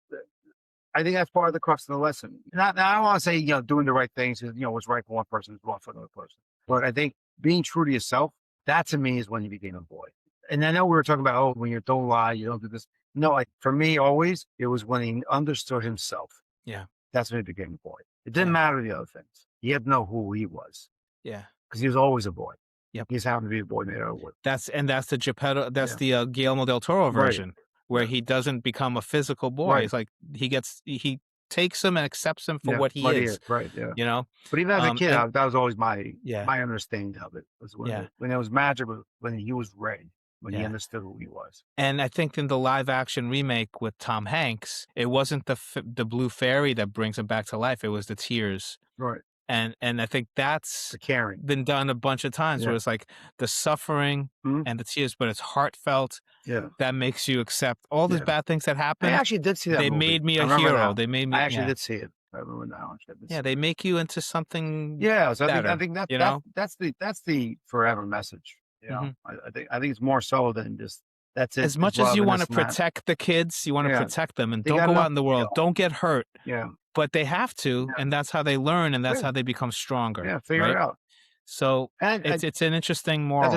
I think that's part of the crux of the lesson. Not now I don't want to say, doing the right things is, what's right for one person is wrong for another person. But I think being true to yourself, that to me is when you became a boy. And I know we were talking about, oh, when you don't lie, you don't do this. No, like for me, always, it was when he understood himself. Yeah. That's when he became a boy. It didn't Yeah. matter the other things. He had to know who he was Yeah. because he was always a boy. Yep. He's happened to be a boy made out of wood. That's the Geppetto. That's the Guillermo del Toro version, where he doesn't become a physical boy. It's like he takes him and accepts him for what he is. Right. Yeah. You know. But even as a kid, that was always my Yeah. my understanding of it. Was when it was magic, when he was ready, when he understood who he was. And I think in the live action remake with Tom Hanks, it wasn't the blue fairy that brings him back to life. It was the tears. Right. And I think that's The caring. been done a bunch of times where it's like the suffering and the tears, but it's heartfelt. Yeah. That makes you accept all these bad things that happen. I actually did see that They movie. made me a hero. Now. They made me. I actually did see it. I remember now. They make you into something. Yeah. So better, I think that's the forever message. You know, I think it's more so than just that's it. As much as you want to protect the kids, you want to protect them and don't go out in the world. Don't get hurt. Yeah. But they have to, and that's how they learn, and that's how they become stronger. Yeah, figure it out. So it's an interesting moral. I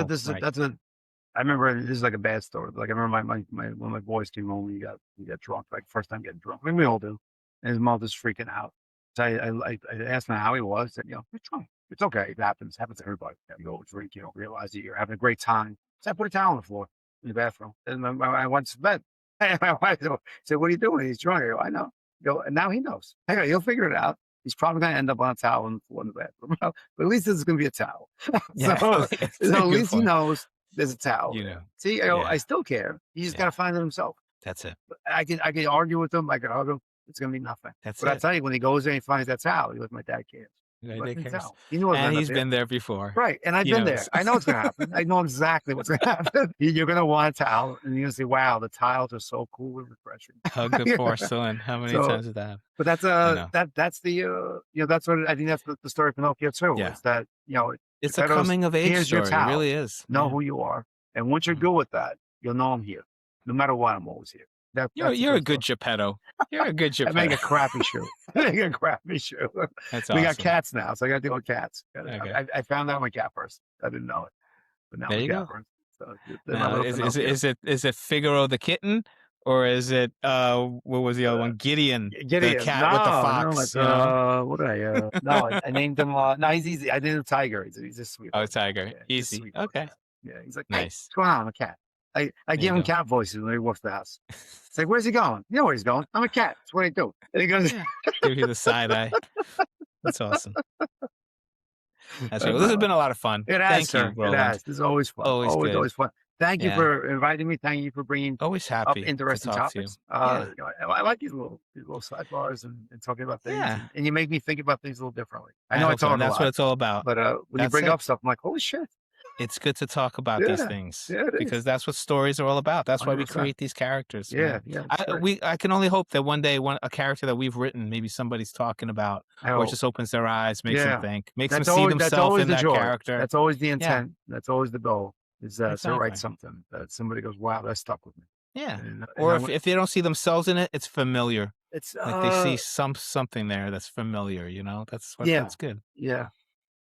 remember this is like a bad story. Like I remember when my boys came home, he got drunk, like first time getting drunk. I mean, we all do. And his mother's freaking out. So I asked him how he was. I said, it's drunk. It's okay. It happens to everybody. You go drink, you don't realize that you're having a great time. So I put a towel on the floor in the bathroom, and I went to bed. And my wife said, "What are you doing?" He's drunk. I go, "I know." And now he knows. I go, "He'll figure it out. He's probably going to end up on a towel on the floor in the bathroom. But at least there's going to be a towel." So at least he knows there's a towel. See, I still care. He just got to find it himself. That's it. I can argue with him. I can argue. It's going to be nothing. But I tell you, when he goes there and he finds that towel, he goes, "My dad cares." He knew and he's been there before. Right. And I've been there. I know what's going to happen. I know exactly what's going to happen. You're going to want a towel, and you're going to say, "Wow, the tiles are so cool and refreshing." Hug the porcelain. How many times did that? But that's that's the that's what I think that's the story of Pinocchio too. Yeah. It's that it's a coming of age story. It really is. Know who you are, and once you're good with that, you'll know I'm here. No matter what, I'm always here. You're a good Geppetto. You're a good Geppetto. I make a crappy shoe. That's awesome. We got cats now, so I got to deal with cats. Okay. I found out my cat first. I didn't know it, but now there you go. So, now, is it Figaro the kitten, or is it what was the other one? Gideon, the cat with the fox. What did I? I named him. No, he's easy. I named him Tiger. He's a sweet. Oh, Tiger, easy. Okay. Yeah, he's like, nice. Hey, what's going on? I'm a cat. I give him cat voices when he walks the house. It's like, where's he going? You know where he's going. I'm a cat. That's what I do. And he goes, give you the side eye. That's awesome. That's right. Well, this has been a lot of fun. It has, sir. It has. This is always fun. Always fun. Thank you for inviting me. Thank you for bringing up interesting topics. I like these little sidebars and talking about things. Yeah. And you make me think about things a little differently. I know it's all that's what it's all about. But when you bring up stuff, I'm like, holy shit. It's good to talk about these things because that's what stories are all about. That's 100%. Why we create these characters. Yeah. I can only hope that one day a character that we've written, maybe somebody's talking about, or it just opens their eyes, makes them think, makes them see themselves in that character. That's always the intent. That's always the goal. Is to write something that somebody goes, "Wow, that stuck with me." Yeah. Or if they don't see themselves in it, it's familiar. It's like they see something there that's familiar. That's good. Yeah.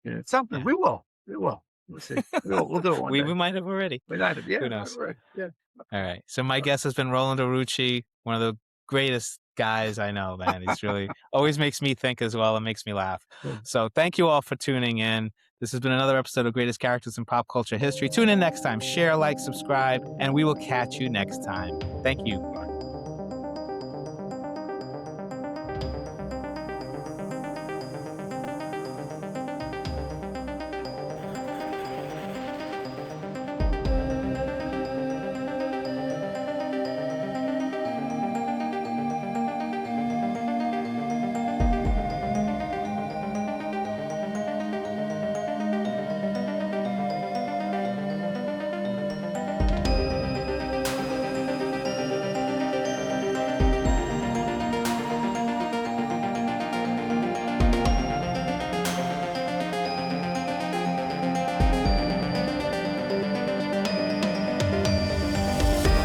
It's something. We will. We'll see. We'll do it one day. We might have already. We might have. Yeah. Who knows? Yeah. All right. So my guest has been Roland Arucci, one of the greatest guys I know, man. He's really always makes me think as well and makes me laugh. So thank you all for tuning in. This has been another episode of Greatest Characters in Pop Culture History. Tune in next time. Share, like, subscribe, and we will catch you next time. Thank you.